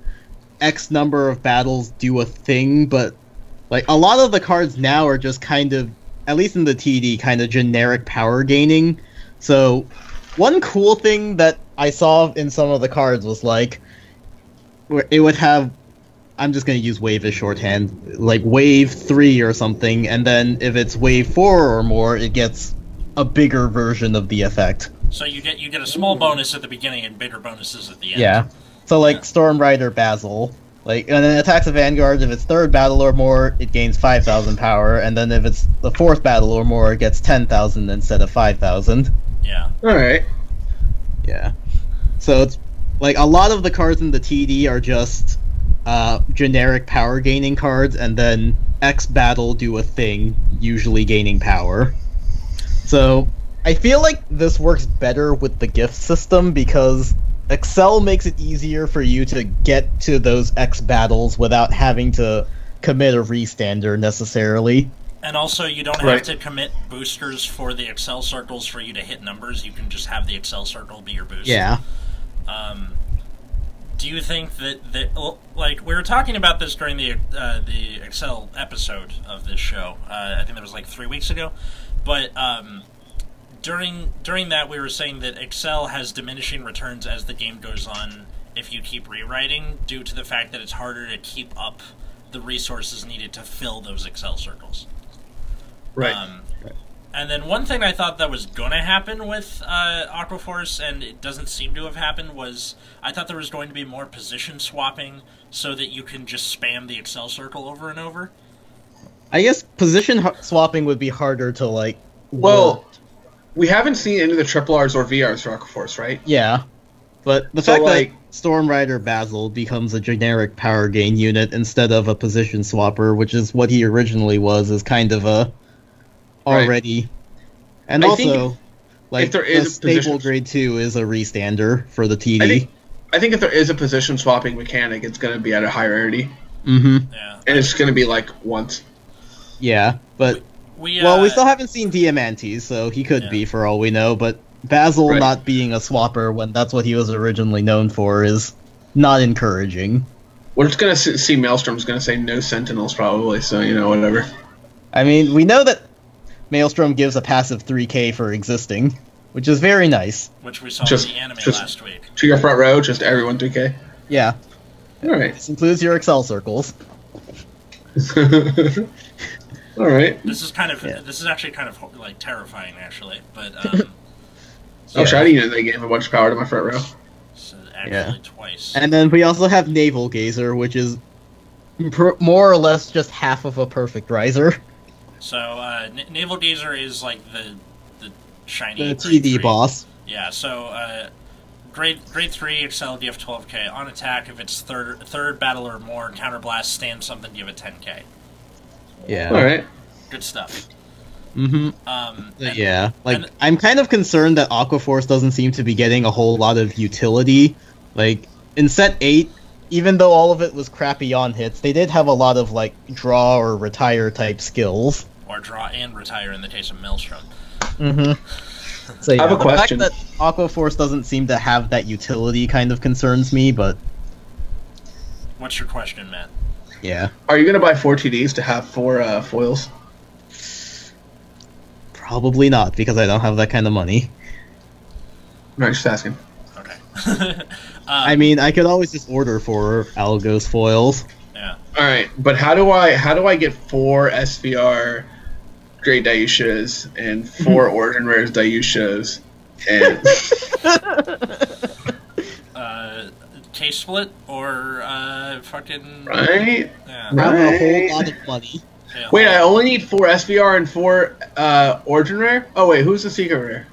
X number of battles do a thing, but like a lot of the cards now are just kind of, at least in the TD, kind of generic power gaining. So one cool thing that I saw in some of the cards was like, where it would have, I'm just going to use wave as shorthand, like wave 3 or something, and then if it's wave 4 or more, it gets a bigger version of the effect. So you get a small bonus at the beginning and bigger bonuses at the end. Yeah. So like Storm Rider Basil, like, and then attacks a Vanguard, if it's 3rd battle or more, it gains 5,000 power, and then if it's the 4th battle or more, it gets 10,000 instead of 5,000. Yeah. Alright. Yeah. So it's like a lot of the cards in the TD are just generic power gaining cards, and then X battle do a thing, usually gaining power. So I feel like this works better with the gift system because Excel makes it easier for you to get to those X battles without having to commit a restander necessarily. And also, you don't have to commit boosters for the Excel circles for you to hit numbers. You can just have the Excel circle be your boost. Yeah. Do you think that like we were talking about this during the Excel episode of this show? I think that was like 3 weeks ago, but during that we were saying that Excel has diminishing returns as the game goes on if you keep rewriting, due to the fact that it's harder to keep up the resources needed to fill those Excel circles. Right. And then one thing I thought that was going to happen with Aquaforce, and it doesn't seem to have happened, was I thought there was going to be more position swapping so that you can just spam the Excel circle over and over. I guess position swapping would be harder to, like... Well, we haven't seen any of the triple Rs or VRs for Aquaforce, right? Yeah. But the fact that Storm Rider Basil becomes a generic power gain unit instead of a position swapper, which is what he originally was, is kind of a... already. And also, like, there is the staple grade 2 is a restander for the TD. I think if there is a position swapping mechanic, it's going to be at a high rarity. Mm-hmm. Yeah. And it's going to be, like, once. Yeah, but... we still haven't seen Diamantes, so he could be, for all we know, but Basil not being a swapper when that's what he was originally known for is not encouraging. We're just going to see Maelstrom's going to say no Sentinels, probably, so, you know, whatever. I mean, we know that Maelstrom gives a passive 3k for existing, which is very nice. Which we saw in the anime last week. To your front row, just everyone 3k? Yeah. Alright. This includes your Excel circles. Alright. This is actually kind of like terrifying, actually, but Shiny unit, they gave a bunch of power to my front row. So actually twice. And then we also have Naval Gazer, which is more or less just half of a perfect riser. So Naval Gazer is like the shiny the TD boss. Yeah. So grade 3 Excel gift 12k on attack. If it's third battle or more, counterblast, stand something, give it 10k. Yeah. All right. Good stuff. Mm-hmm. I'm kind of concerned that Aquaforce doesn't seem to be getting a whole lot of utility. Like, in set 8, even though all of it was crappy on hits, they did have a lot of, like, draw or retire type skills. or draw and retire in the case of Maelstrom. So yeah, I have a the question. fact that Aqua Force doesn't seem to have that utility kind of concerns me, but What's your question, Matt? yeah. Are you going to buy 4 TDs to have 4 foils? Probably not, because I don't have that kind of money. No, just asking. Okay. I mean, I could always just order 4 Algos foils. Yeah. All right, but how do I get 4 SVR Great Dayushas and 4 Origin Rares Dayushas and Case split or fucking right? Yeah. I have a whole lot of money. Yeah, Wait, I only need 4 SVR and 4 Origin Rare. Oh wait, who's the Secret Rare?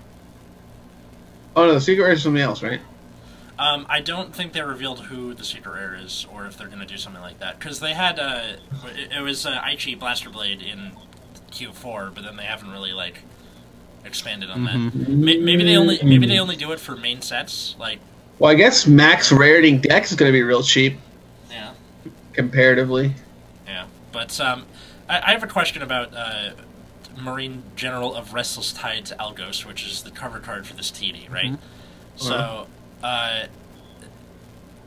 Oh no, the Secret Rare is something else, right? I don't think they revealed who the secret rare is, or if they're going to do something like that. Because they had, it was Aichi Blaster Blade in Q4, but then they haven't really, like, expanded on that. Maybe they only do it for main sets, like... Well, I guess max rarity Dex is going to be real cheap. Yeah. Comparatively. Yeah, but, I have a question about, Marine General of Restless Tides Algos, which is the cover card for this TD, right? So...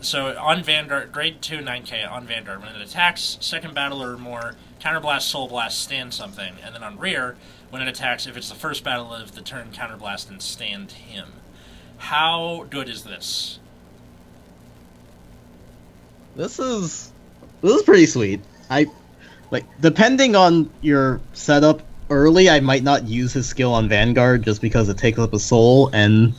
So on Vanguard, grade 2 9k on Vanguard, when it attacks, second battle or more, Counterblast, Soul Blast, stand something, and then on rear, when it attacks, if it's the first battle of the turn, Counterblast and stand him. How good is this? This is pretty sweet. Depending on your setup early, I might not use his skill on Vanguard just because it takes up a soul, and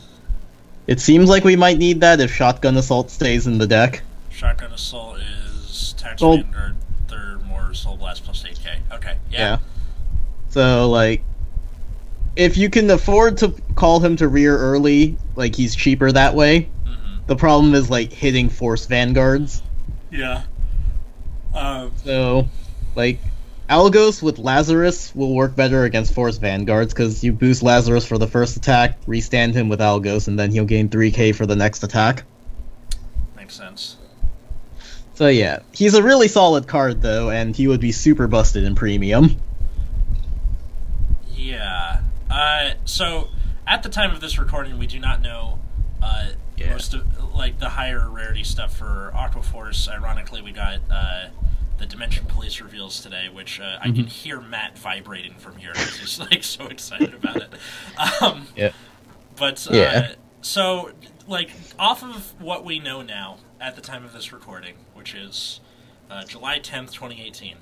it seems like we might need that if Shotgun Assault stays in the deck. Shotgun Assault is tax Soul... Vanguard, third more Soul Blast plus 8k. Okay, yeah. So, like, if you can afford to call him to rear early, like, he's cheaper that way. The problem is, like, hitting Force Vanguards. Yeah. So, like, Algos with Lazarus will work better against Force Vanguards, because you boost Lazarus for the first attack, restand him with Algos, and then he'll gain 3k for the next attack. Makes sense. So yeah, he's a really solid card, though, and he would be super busted in Premium. Yeah. So, at the time of this recording, we do not know most of, like, the higher rarity stuff for Aqua Force. Ironically, we got, the Dimension Police reveals today, which I can hear Matt vibrating from here because he's like so excited about it. But so, like, off of what we know now at the time of this recording, which is July 10th, 2018,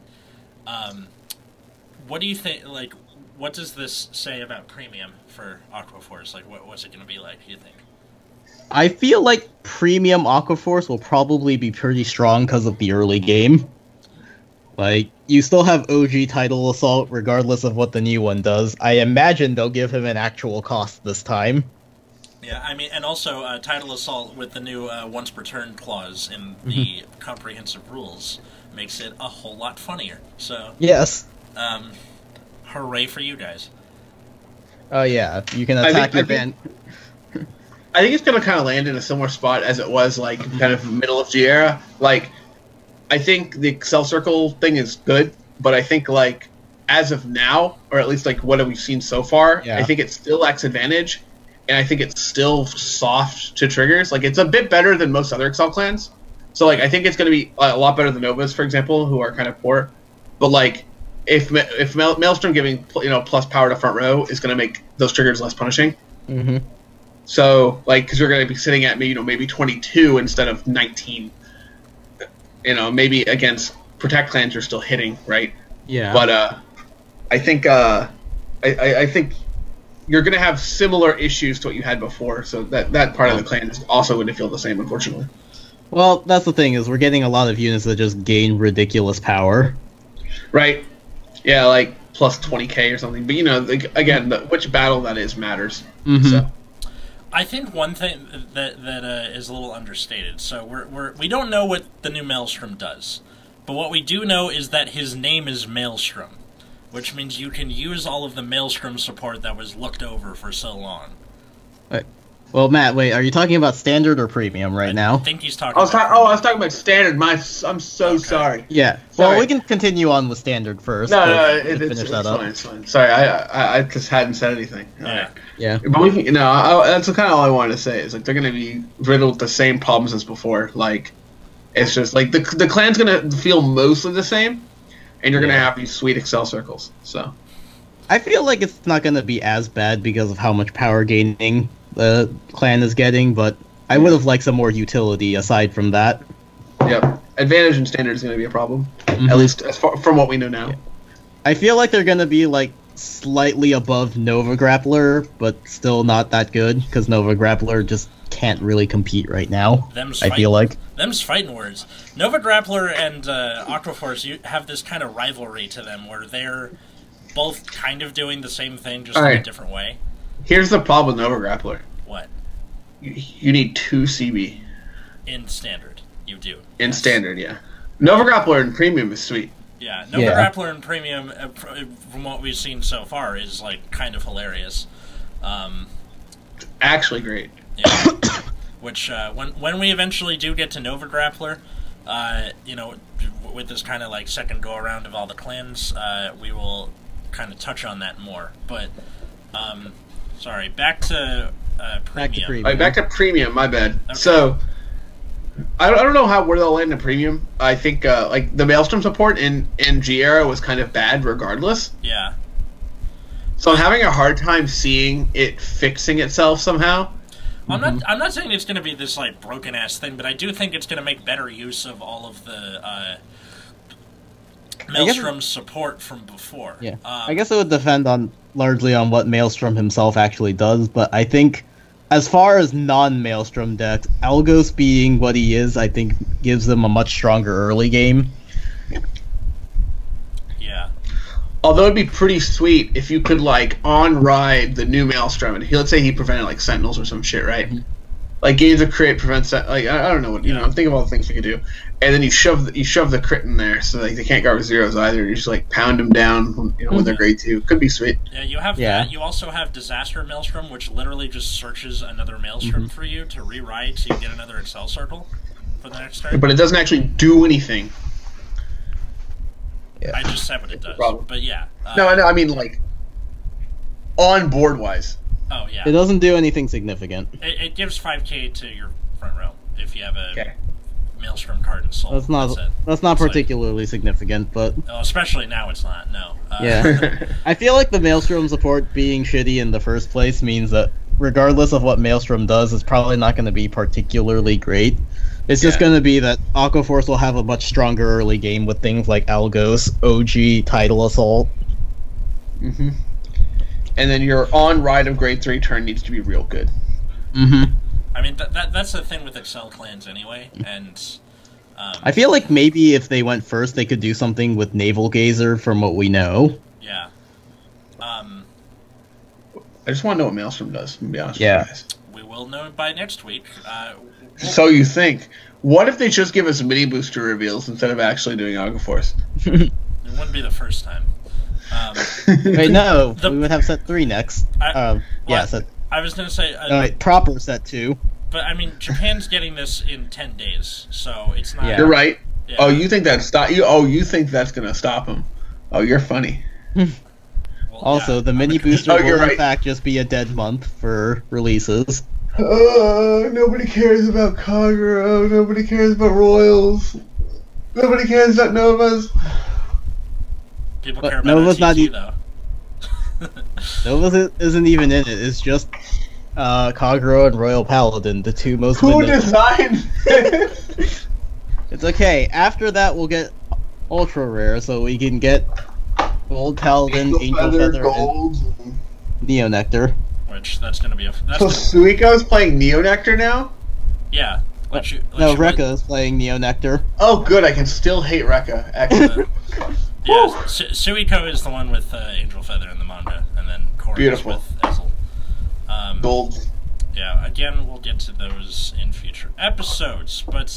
what do you think? Like, what does this say about Premium for Aqua Force? Like, what's it going to be like? Do you think? I feel like Premium Aqua Force will probably be pretty strong because of the early game. Like, you still have OG Tidal Assault regardless of what the new one does. I imagine they'll give him an actual cost this time. Yeah, I mean, and also Tidal Assault with the new once per turn clause in the comprehensive rules makes it a whole lot funnier. So yes, hooray for you guys! Oh yeah, you can attack your van. I think it's going to kind of land in a similar spot as it was, like, kind of middle of G era. Like, I think the Excel Circle thing is good, but I think, like, as of now, or at least, like, what have we seen so far, I think it still lacks advantage, and I think it's still soft to triggers. Like, it's a bit better than most other Excel clans. So, like, I think it's going to be a lot better than Novas, for example, who are kind of poor. But, like, if Maelstrom giving, plus power to front row is going to make those triggers less punishing. So, like, because we're going to be sitting at maybe 22 instead of 19. Maybe against Protect clans you're still hitting, right? Yeah. But I think I think you're going to have similar issues to what you had before. So that part of the clan is also going to feel the same, unfortunately. Well, that's the thing, is we're getting a lot of units that just gain ridiculous power. Right. Yeah, like plus 20k or something. But again, which battle that is matters. So. I think one thing that is a little understated. So we don't know what the new Maelstrom does, but what we do know is that his name is Maelstrom, which means you can use all of the Maelstrom support that was looked over for so long. Well, Matt, wait, are you talking about standard or premium right now? I think he's talking. I was talking about standard. I'm so sorry. Yeah. Sorry. Well, we can continue on with standard first. No, finish that up. fine. It's fine. Sorry, I just hadn't said anything. All right. Yeah. But we can, that's kind of all I wanted to say. Is like they're going to be riddled with the same problems as before. Like, it's just like the clan's going to feel mostly the same, and you're going to have these sweet Excel circles. So. I feel like it's not going to be as bad because of how much power gaining the clan is getting, but I would have liked some more utility aside from that. Yep. Advantage in standard is going to be a problem, Mm-hmm. at least as far from what we know now. Yeah. I feel like they're going to be like slightly above Nova Grappler, but still not that good because Nova Grappler just can't really compete right now. I feel like. Them's fighting words. Nova Grappler and Aquaforce, you have this kind of rivalry to them where they're both kind of doing the same thing, just in a different way. Here's the problem with Nova Grappler. What? You need 2 CB. In standard, you do. In standard, yeah. Nova Grappler in premium is sweet. Yeah, Nova Grappler in premium, from what we've seen so far, is like kind of hilarious. Actually great. Yeah. Which when we eventually do get to Nova Grappler, with this kind of like second go around of all the clans, we will kind of touch on that more. But sorry, back to premium. Back to premium. My bad. Okay. So I don't know where they'll land in premium. I think like the Maelstrom support in G era was kind of bad regardless. Yeah. So I'm having a hard time seeing it fixing itself somehow. I'm not saying it's going to be this like broken ass thing, but I do think it's going to make better use of all of the Maelstrom's support from before. Yeah, I guess it would depend largely on what Maelstrom himself actually does, but I think as far as non-Maelstrom decks, Algos being what he is, I think gives them a much stronger early game. Yeah. Although it'd be pretty sweet if you could like on-ride the new Maelstrom, and let's say he prevented like Sentinels or some shit, right? Mm-hmm. Like gains of crit prevents like I don't know what I'm thinking of all the things you could do, and then you shove the crit in there so like they can't guard with zeros either. You just like pound them down, when they're grade 2. Could be sweet. Yeah, you have that. You also have Disaster Maelstrom, which literally just searches another Maelstrom for you to rewrite, so you get another Excel circle for the next turn. But it doesn't actually do anything. Yeah. I just said what it does. But yeah. No, I mean like on board wise. Oh yeah. It doesn't do anything significant. It gives 5k to your front row if you have a Maelstrom card in Soul. That's not particularly significant, but especially now it's not. No. Yeah. I feel like the Maelstrom support being shitty in the first place means that regardless of what Maelstrom does, it's probably not going to be particularly great. It's just going to be that Aquaforce will have a much stronger early game with things like Algos, OG, Tidal Assault. Mm-hmm. And then your on-ride of grade 3 turn needs to be real good. Mm-hmm. I mean, that's the thing with Excel clans anyway, and... I feel like maybe if they went first, they could do something with Naval Gazer from what we know. Yeah. I just want to know what Maelstrom does, to be honest with you guys. We will know by next week. So you think. What if they just give us mini booster reveals instead of actually doing Aquaforce? It wouldn't be the first time. Wait, no. We would have set 3 next. Set. I was going to say... proper set 2. But, I mean, Japan's getting this in 10 days, so it's not... Yeah. You're right. Yeah. Oh, you think that's you think that's going to stop them. Oh, you're funny. Also, the mini booster will in fact just be a dead month for releases. Nobody cares about Kagura. Nobody cares about Royals. Nobody cares about Novas. People care about Nova's SEC, though. Nova isn't even in it. It's just Kagura and Royal Paladin, the two most... Who designed it? It's okay. After that, we'll get Ultra Rare, so we can get Gold Paladin, Angel Feather, Gold, and Neo Nectar. Which, that's going to be a... So Suiko's playing Neo Nectar now? Yeah. Rekka is playing Neo Nectar. Oh, good. I can still hate Rekka. Excellent. Yeah, Suiko is the one with Angel Feather in the manga, and then Corey is with Ezel. Gold. Yeah, again, we'll get to those in future episodes. But,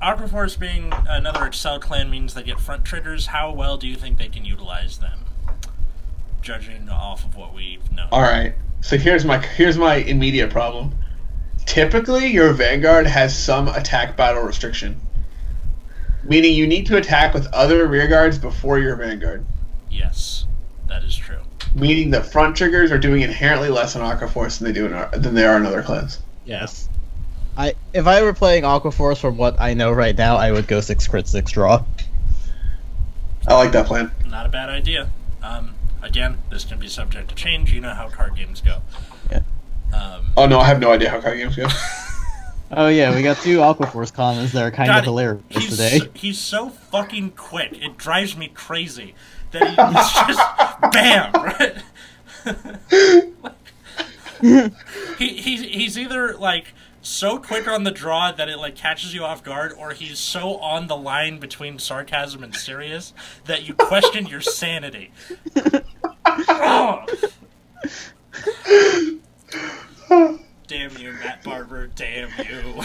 Aquaforce being another Excel clan means they get front triggers. How well do you think they can utilize them? Judging off of what we've known. Alright. So here's my immediate problem. Typically, your Vanguard has some attack battle restriction, meaning you need to attack with other rearguards before your Vanguard. Yes, that is true. Meaning that front triggers are doing inherently less in Aqua Force than they are in other clans. Yes. If I were playing Aqua Force from what I know right now, I would go 6 crit 6 draw. I like that plan. Not a bad idea. Again, this can be subject to change. You know how card games go. Yeah. Oh no, I have no idea how card games go. Oh yeah, we got 2 Aqua Force commons that are kind of hilarious today. He's so fucking quick. It drives me crazy that he's just bam, right? He's either like so quick on the draw that it like catches you off guard, or he's so on the line between sarcasm and serious that you question your sanity. Oh. Damn you, Matt Barber! Damn you!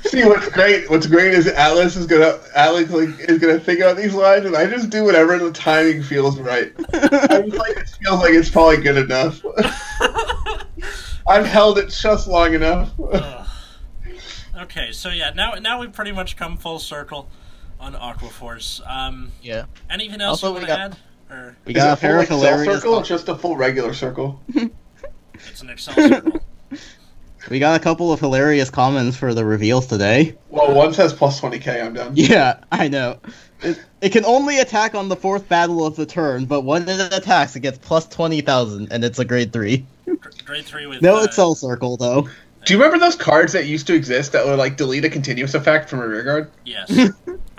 See what's great? What's great is Alex is gonna think about these lines, and I just do whatever the timing feels right. I just like it feels like it's probably good enough. I've held it just long enough. Okay, so yeah, now we've pretty much come full circle on Aqua Force. Yeah. Anything else you want to add? Or we got a full Excel hilarious circle or just a full regular circle? it's an Excel circle. We got a couple of hilarious comments for the reveals today. Well, one says plus 20k. I'm done. Yeah, I know. It can only attack on the 4th battle of the turn, but when it attacks, it gets plus 20,000, and it's a grade 3. Grade 3 with no Excel circle though. Do you remember those cards that used to exist that would like delete a continuous effect from a rearguard? Yes,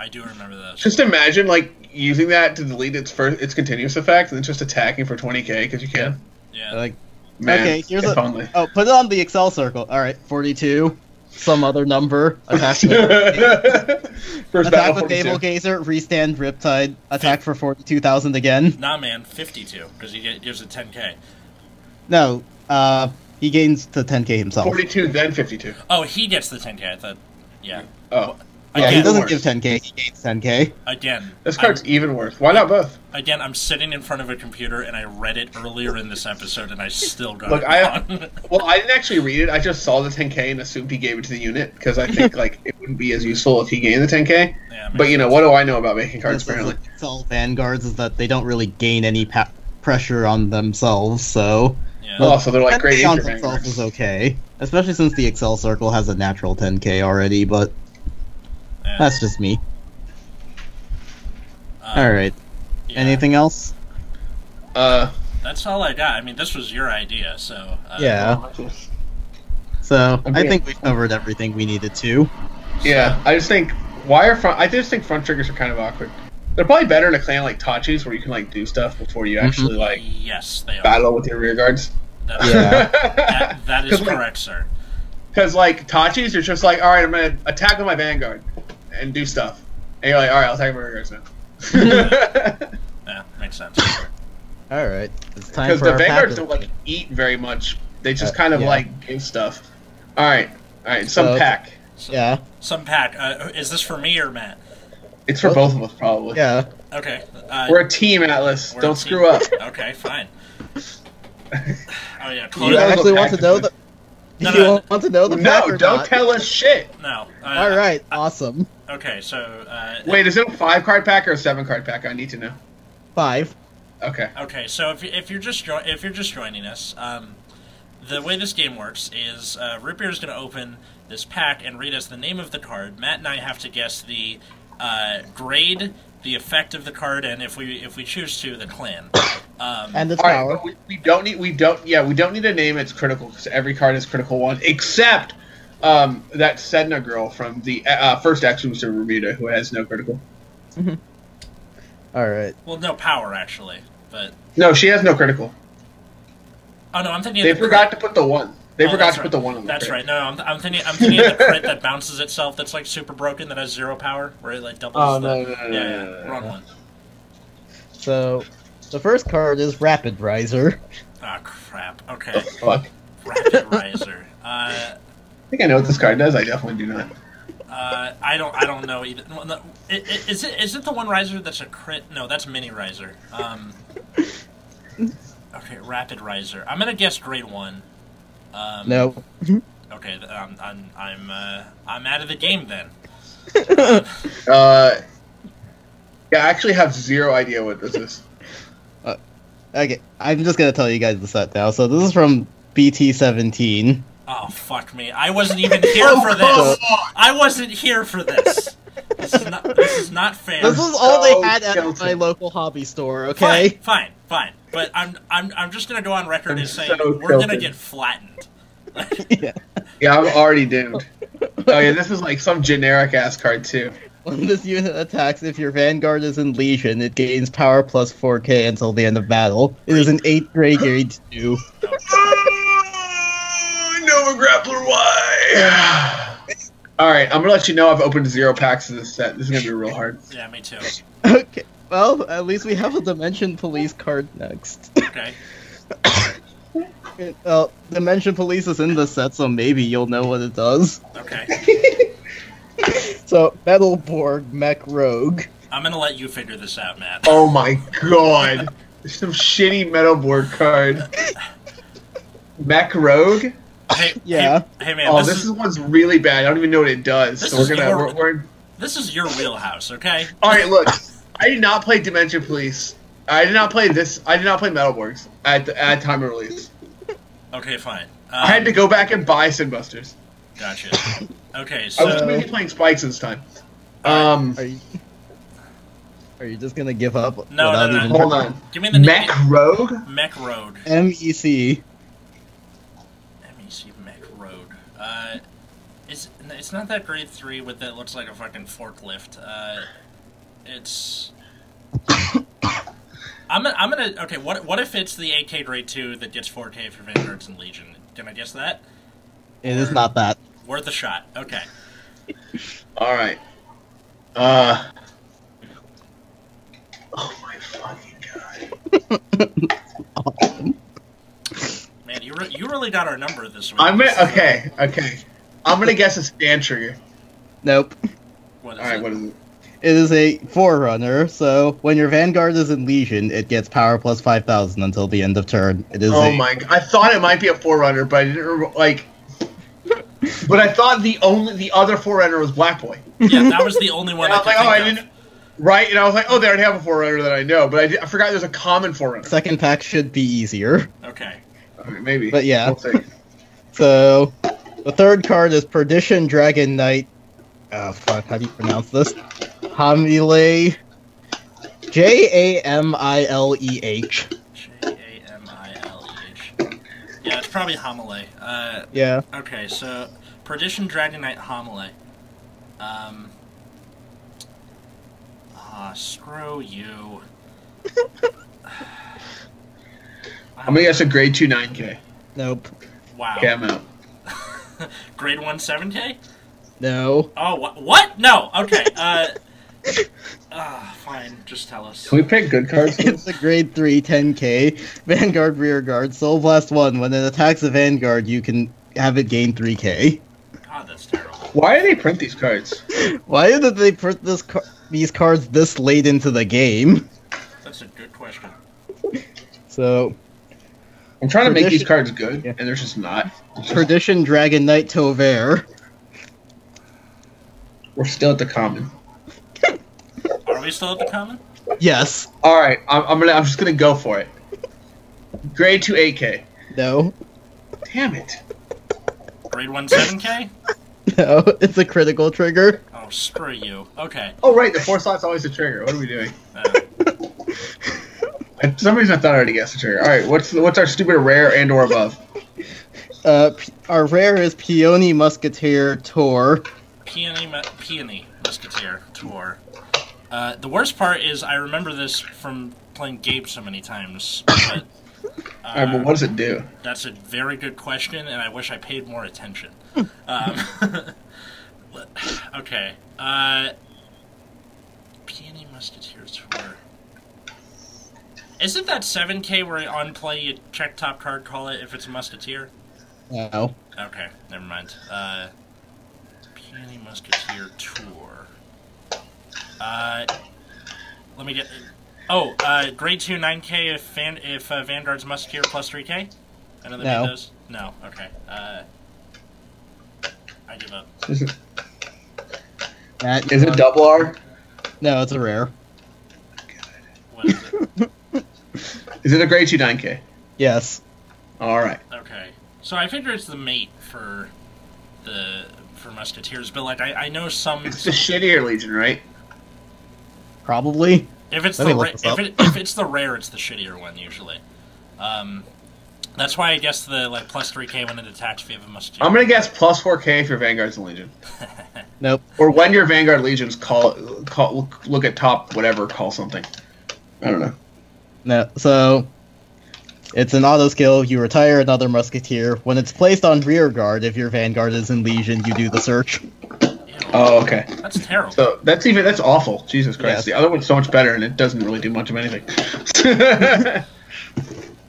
I do remember those. Just imagine like using that to delete its continuous effect and then just attacking for 20k because you can. Yeah. Like, Man, okay, here's if only. Oh, put it on the Excel circle. All right, 42. Some other number. Attack First attack battle, with 42. Naval Gazer. Restand Riptide. Attack for 42,000 again. Nah, man, 52 because he gives it 10k. No, he gains the 10k himself. 42, then 52. Oh, he gets the 10k. I thought, yeah. Oh. Yeah, Again, he doesn't worse. give 10k. He gains 10k. Again, This card's even worse. Why not both? Again, I'm sitting in front of a computer and I read it earlier in this episode and I still got Look, it wrong. Well, I didn't actually read it. I just saw the 10k and assumed he gave it to the unit because I think like it wouldn't be as useful if he gained the 10k. Yeah, But you know, what do I know about making cards? This is Apparently, like Excel Vanguards is that they don't really gain any pressure on themselves, so... Yeah. oh, so they're like great 10K on nature themselves vanguards. is okay. Especially since the Excel circle has a natural 10k already, but Yeah. that's just me. Alright. Yeah. Anything else? That's all I got. I mean, this was your idea, so... Yeah. So, I Okay. think we've covered everything we needed to. Yeah, I just think I just think front triggers are kind of awkward. They're probably better in a clan like Tachi's where you can like do stuff before you actually like Yes, they are. battle with your rear guards. Yeah. That is 'Cause, like, correct, sir. Because like Tachi's, you're just like, all right, I'm gonna attack with my vanguard and do stuff, and you're like, all right, I'll attack with my rear guards now. Yeah, makes sense. Alright. It's time Because for the our vanguards pack. don't like eat very much. They just kind of yeah. like give stuff. All right, some So- pack. Yeah. Some pack. Is this for me or Matt? It's for both of us probably. Yeah. Okay. We're a team, Atlas. We're a Don't team. screw up. Okay, fine. Oh yeah, Do close you guys actually will want to pack know it. the... No, Do you no. want to know the pack No, or don't not? tell us shit. No. Alright, awesome. Okay, so. Wait, is it a 5-card pack or a 7-card pack? I need to know. 5. Okay. Okay, so if you're just joining us, the way this game works is Ripbeer is going to open this pack and read us the name of the card. Matt and I have to guess the grade, the effect of the card, and if we choose to, the clan. And its All right, power. but we don't need to name its critical because every card is critical one except that Sedna girl from the first action was Bermuda who has no critical. Alright. Well, no power actually, but No, she has no critical. oh no, I'm thinking They of the forgot crit. to put the one. They Oh, forgot that's to right. put the one on the That's crit. right. No, I'm thinking of the crit that bounces itself. That's like super broken. That has 0 power, where it like doubles. Oh, the, no, yeah, wrong one. So, the first card is Rapid Riser. Ah, crap. Okay, Fuck. Rapid Riser. I think I know what this card does. I definitely do not. I don't know either. Well, no, is it the one riser that's a crit? No, that's mini riser. Okay, Rapid Riser. I'm gonna guess grade 1. No. Okay, I'm out of the game then. Yeah, I actually have zero idea what this is. Okay, I'm just gonna tell you guys the set now. So this is from BT17. Oh, fuck me. I wasn't even here for this. I wasn't here for this. This is not fair. This is all they had at my local hobby store, okay? Fine. But I'm just gonna go on record as saying so we're gonna tilted. get flattened. Yeah, I'm already doomed. Oh yeah, this is like some generic ass card too. When this unit attacks, if your Vanguard is in Legion, it gains power plus 4k until the end of battle. It is an 8th grade 2. Nova Grappler Y! Alright, I'm gonna let you know I've opened 0 packs of this set. This is gonna be real hard. Yeah, me too. Okay, well, at least we have a Dimension Police card next. Okay. Well, Dimension Police is in this set, so maybe you'll know what it does. Okay. So, Metalborg Mech Rogue. I'm gonna let you figure this out, Matt. Oh my god. There's some shitty metalboard card. Mech Rogue? Hey, Yeah. Hey, man. Oh, this one's really bad. I don't even know what it does. This So is we're This is your wheelhouse, okay? Alright, look. I did not play Dimension Police. I did not play this. I did not play Metalborgs at time of release. Okay, fine. I had to go back and buy Sin Busters. Gotcha. Okay, I was so maybe playing Spikes this time. Are you just gonna give up? No, without no. even Hold on. give me the Mech Rogue? Mech Road. MEC. MEC Mech Road. It's not that grade 3 with that looks like a fucking forklift. It's. I'm gonna. Okay, what if it's the AK grade 2 that gets 4K for Vanguards and Legion? Can I guess that? It is not that. Worth a shot. Okay. Alright. Oh my fucking god. Man, you really got our number this week. Okay. I'm gonna guess a stand trigger. Nope. What is Alright, it? what is it? It is a Forerunner, so when your Vanguard is in Legion, it gets power plus 5,000 until the end of turn. It is Oh my god. I thought it might be a Forerunner, but I didn't, like... But I thought the other Forerunner was Black Boy. Yeah, that was the only one. And I was like, I didn't... Right, and I was like, oh, they already have a Forerunner that I know, but I forgot there's a common Forerunner. Second pack should be easier. Okay. Okay, maybe. But yeah. We'll see. So, the third card is Perdition Dragon Knight. Oh, fuck, how do you pronounce this? Hamileh. Jamileh. Jamileh. Yeah, it's probably Homile. Yeah. Okay, so Perdition Dragon Knight Homile. Screw you. I'm gonna guess a grade 2 9K. Nope. Wow. Okay, I'm out. Grade 1 7K? No. Oh, what? No. Okay. Fine. Just tell us. Can we pick good cards? It's a grade 3 10k. Vanguard Rearguard. Soul Blast 1. When it attacks a Vanguard, you can have it gain 3k. God, that's terrible. Why do they print these cards? Why did they put these cards this late into the game? That's a good question. So, I'm trying to make these Perdition- cards good, Yeah. and they're just not. Perdition Dragon Knight Tover. We're still at the common. Are we still at the common? Yes. All right, I'm just gonna go for it. Grade 2 8K. No. Damn it. Grade 1 7K? No. It's a critical trigger. Oh, screw you. Okay. Oh right, the 4 slot's always a trigger. What are we doing? Uh, For some reason I thought I already guessed the trigger. All right, what's our stupid rare and or above? Our rare is Peony Musketeer Tor. Peony Musketeer Tour. The worst part is I remember this from playing Gabe so many times. But, All right, but what does it do? That's a very good question, and I wish I paid more attention. Okay. Peony Musketeer Tour. Isn't that 7K where on play you check top card, call it if it's a Musketeer? No. Okay, never mind. Peony Musketeer Tour. Let me get... Oh, grade 2 9K if Vanguard's Musketeer plus 3K? I know they made those. No, okay. I give up. Is it double R? No, it's a rare. What is it? Is it a grade 2 9K? Yes. Alright. Okay. So I figure it's the mate for Musketeers, but like I know some. It's the shittier Legion, right? Probably. If it's if it's the rare, it's the shittier one usually. That's why I guess the like plus 3K when it attacks if you have a Musketeer. I'm gonna guess plus 4K if your Vanguard's a Legion. Nope. Or when your Vanguard Legions look at top whatever, call something. I don't know. No, so it's an auto skill. You retire another Musketeer. When it's placed on rear guard, if your Vanguard is in Legion, you do the search. Oh, okay. That's terrible. So that's awful. Jesus Christ. Yes. The other one's so much better, and it doesn't really do much of anything.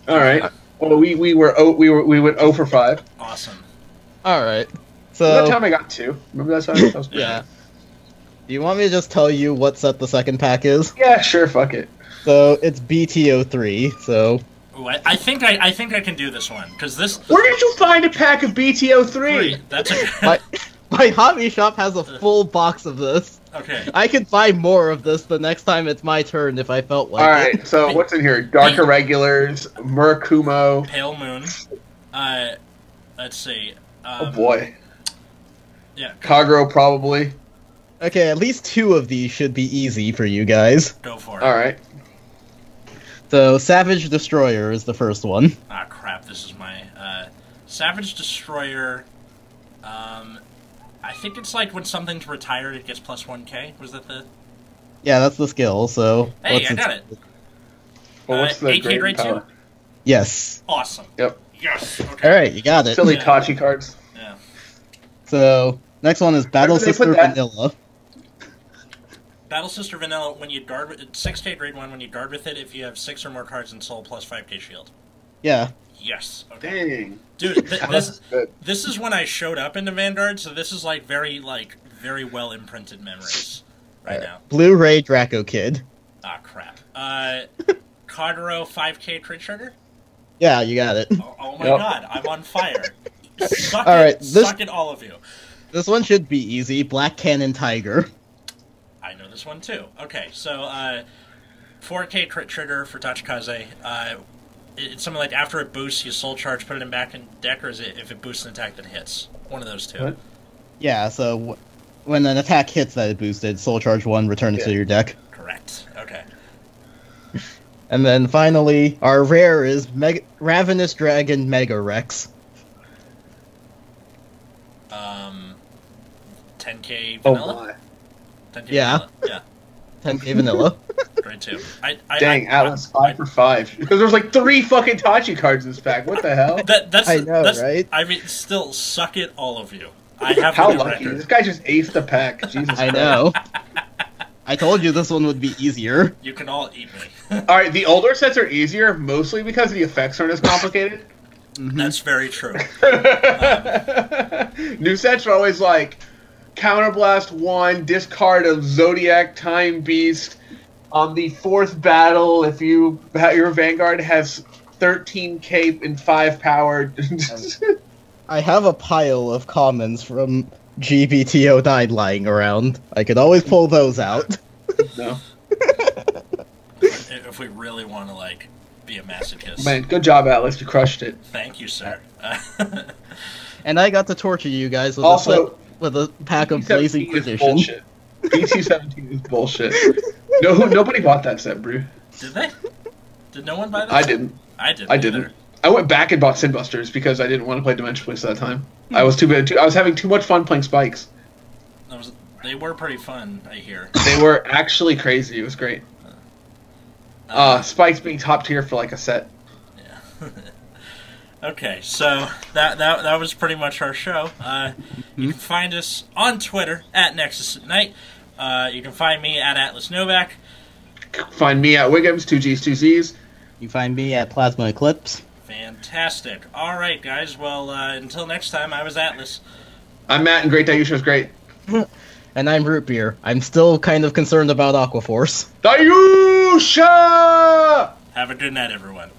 All right. Well, we went 0 for 5. Awesome. All right. That So time I got 2. Remember that time? That was yeah. Do you want me to just tell you what set the second pack is? Yeah, sure. Fuck it. So it's BTO3. So Ooh, I think I can do this one because this. Where did you find a pack of BTO3? That's a my hobby shop has a full box of this. okay. I could buy more of this the next time it's my turn if I felt like All it. right. So what's in here? Dark Irregulars, Murakumo. Pale Moon. Let's see. Oh boy. Yeah. Kagero probably. Okay, at least 2 of these should be easy for you guys. Go for it. All right. So Savage Destroyer is the first one. Ah, crap. This is my Savage Destroyer. I think it's like when something's retired, it gets plus 1K. Was that the? Yeah, that's the skill. So Hey, what's I its- got it. Well, what's the 8K grade 2? power? Yes. Awesome. Yep. Yes. Okay. All right, you got it. Silly Yeah. Tachi cards. Yeah. So next one is Battle Where did they Sister put that? Vanilla. Battle Sister Vanilla. When you guard with 6K grade 1, when you guard with it, if you have 6 or more cards in Soul, plus 5K shield. Yeah. Yes. Okay. Dang. Dude, That's good. this is when I showed up into Vanguard, so this is like very well imprinted memories right now. Blu-ray Draco Kid. Ah, crap. Kagero 5K Crit Trigger? Yeah, you got it. Oh my Yep. god, I'm on fire. Suck All it, right, this- suck it, all of you. This one should be easy. Black Cannon Tiger. I know this one too. Okay, so 4K Crit Trigger for Tachikaze. It's something like after it boosts, you soul charge, put it in back in deck, or is it if it boosts an attack that hits? One of those two. What? Yeah, so when an attack hits that it boosted, Soul Charge 1, return it to your deck. Correct. Okay. And then finally, our rare is Ravenous Dragon Mega Rex. 10K Oh vanilla? my. 10K Yeah. vanilla? Yeah. 10k vanilla. Grade 2. Dang, Atlas 5 for 5. Because there's like 3 fucking Tachi cards in this pack. What the hell? That's I know, that's, right? I mean, still, suck it, all of you. I have How the new lucky. record. This guy just aced the pack. Jesus I Christ. know. I told you this one would be easier. You can all eat me. Alright, the older sets are easier, mostly because the effects aren't as complicated. That's very true. New sets are always like Counterblast 1, discard of Zodiac Time Beast. On the 4th battle, if your Vanguard has 13 cape and 5 power. I have a pile of commons from GBT09 lying around. I could always pull those out. No. If we really want to, like, be a masochist. Man, good job, Atlas. You crushed it. Thank you, sir. And I got to torture you guys with, Also, with a pack of Blazing BT17 is Perdition. bullshit. BT17 is bullshit. Nobody bought that set, Brew. Did they? Did no one buy that? I didn't. I didn't. I didn't. I went back and bought Sinbusters because I didn't want to play Dimension Police at that time. I was I was having too much fun playing Spikes. They were pretty fun, I hear. They were actually crazy. It was great. Spikes being top tier for like a set. Yeah. Okay, so that was pretty much our show. You can find us on Twitter at Nexus at Night. You can find me at Atlas Novak. Find me at Wiggums, 2Gs, 2Zs. You find me at Plasma Eclipse. Fantastic. All right, guys. Well, until next time, I was Atlas. I'm Matt, and Great Dayusha is great. And I'm Root Beer. I'm still kind of concerned about Aquaforce. Dayu! Yusha! Have a good night, everyone.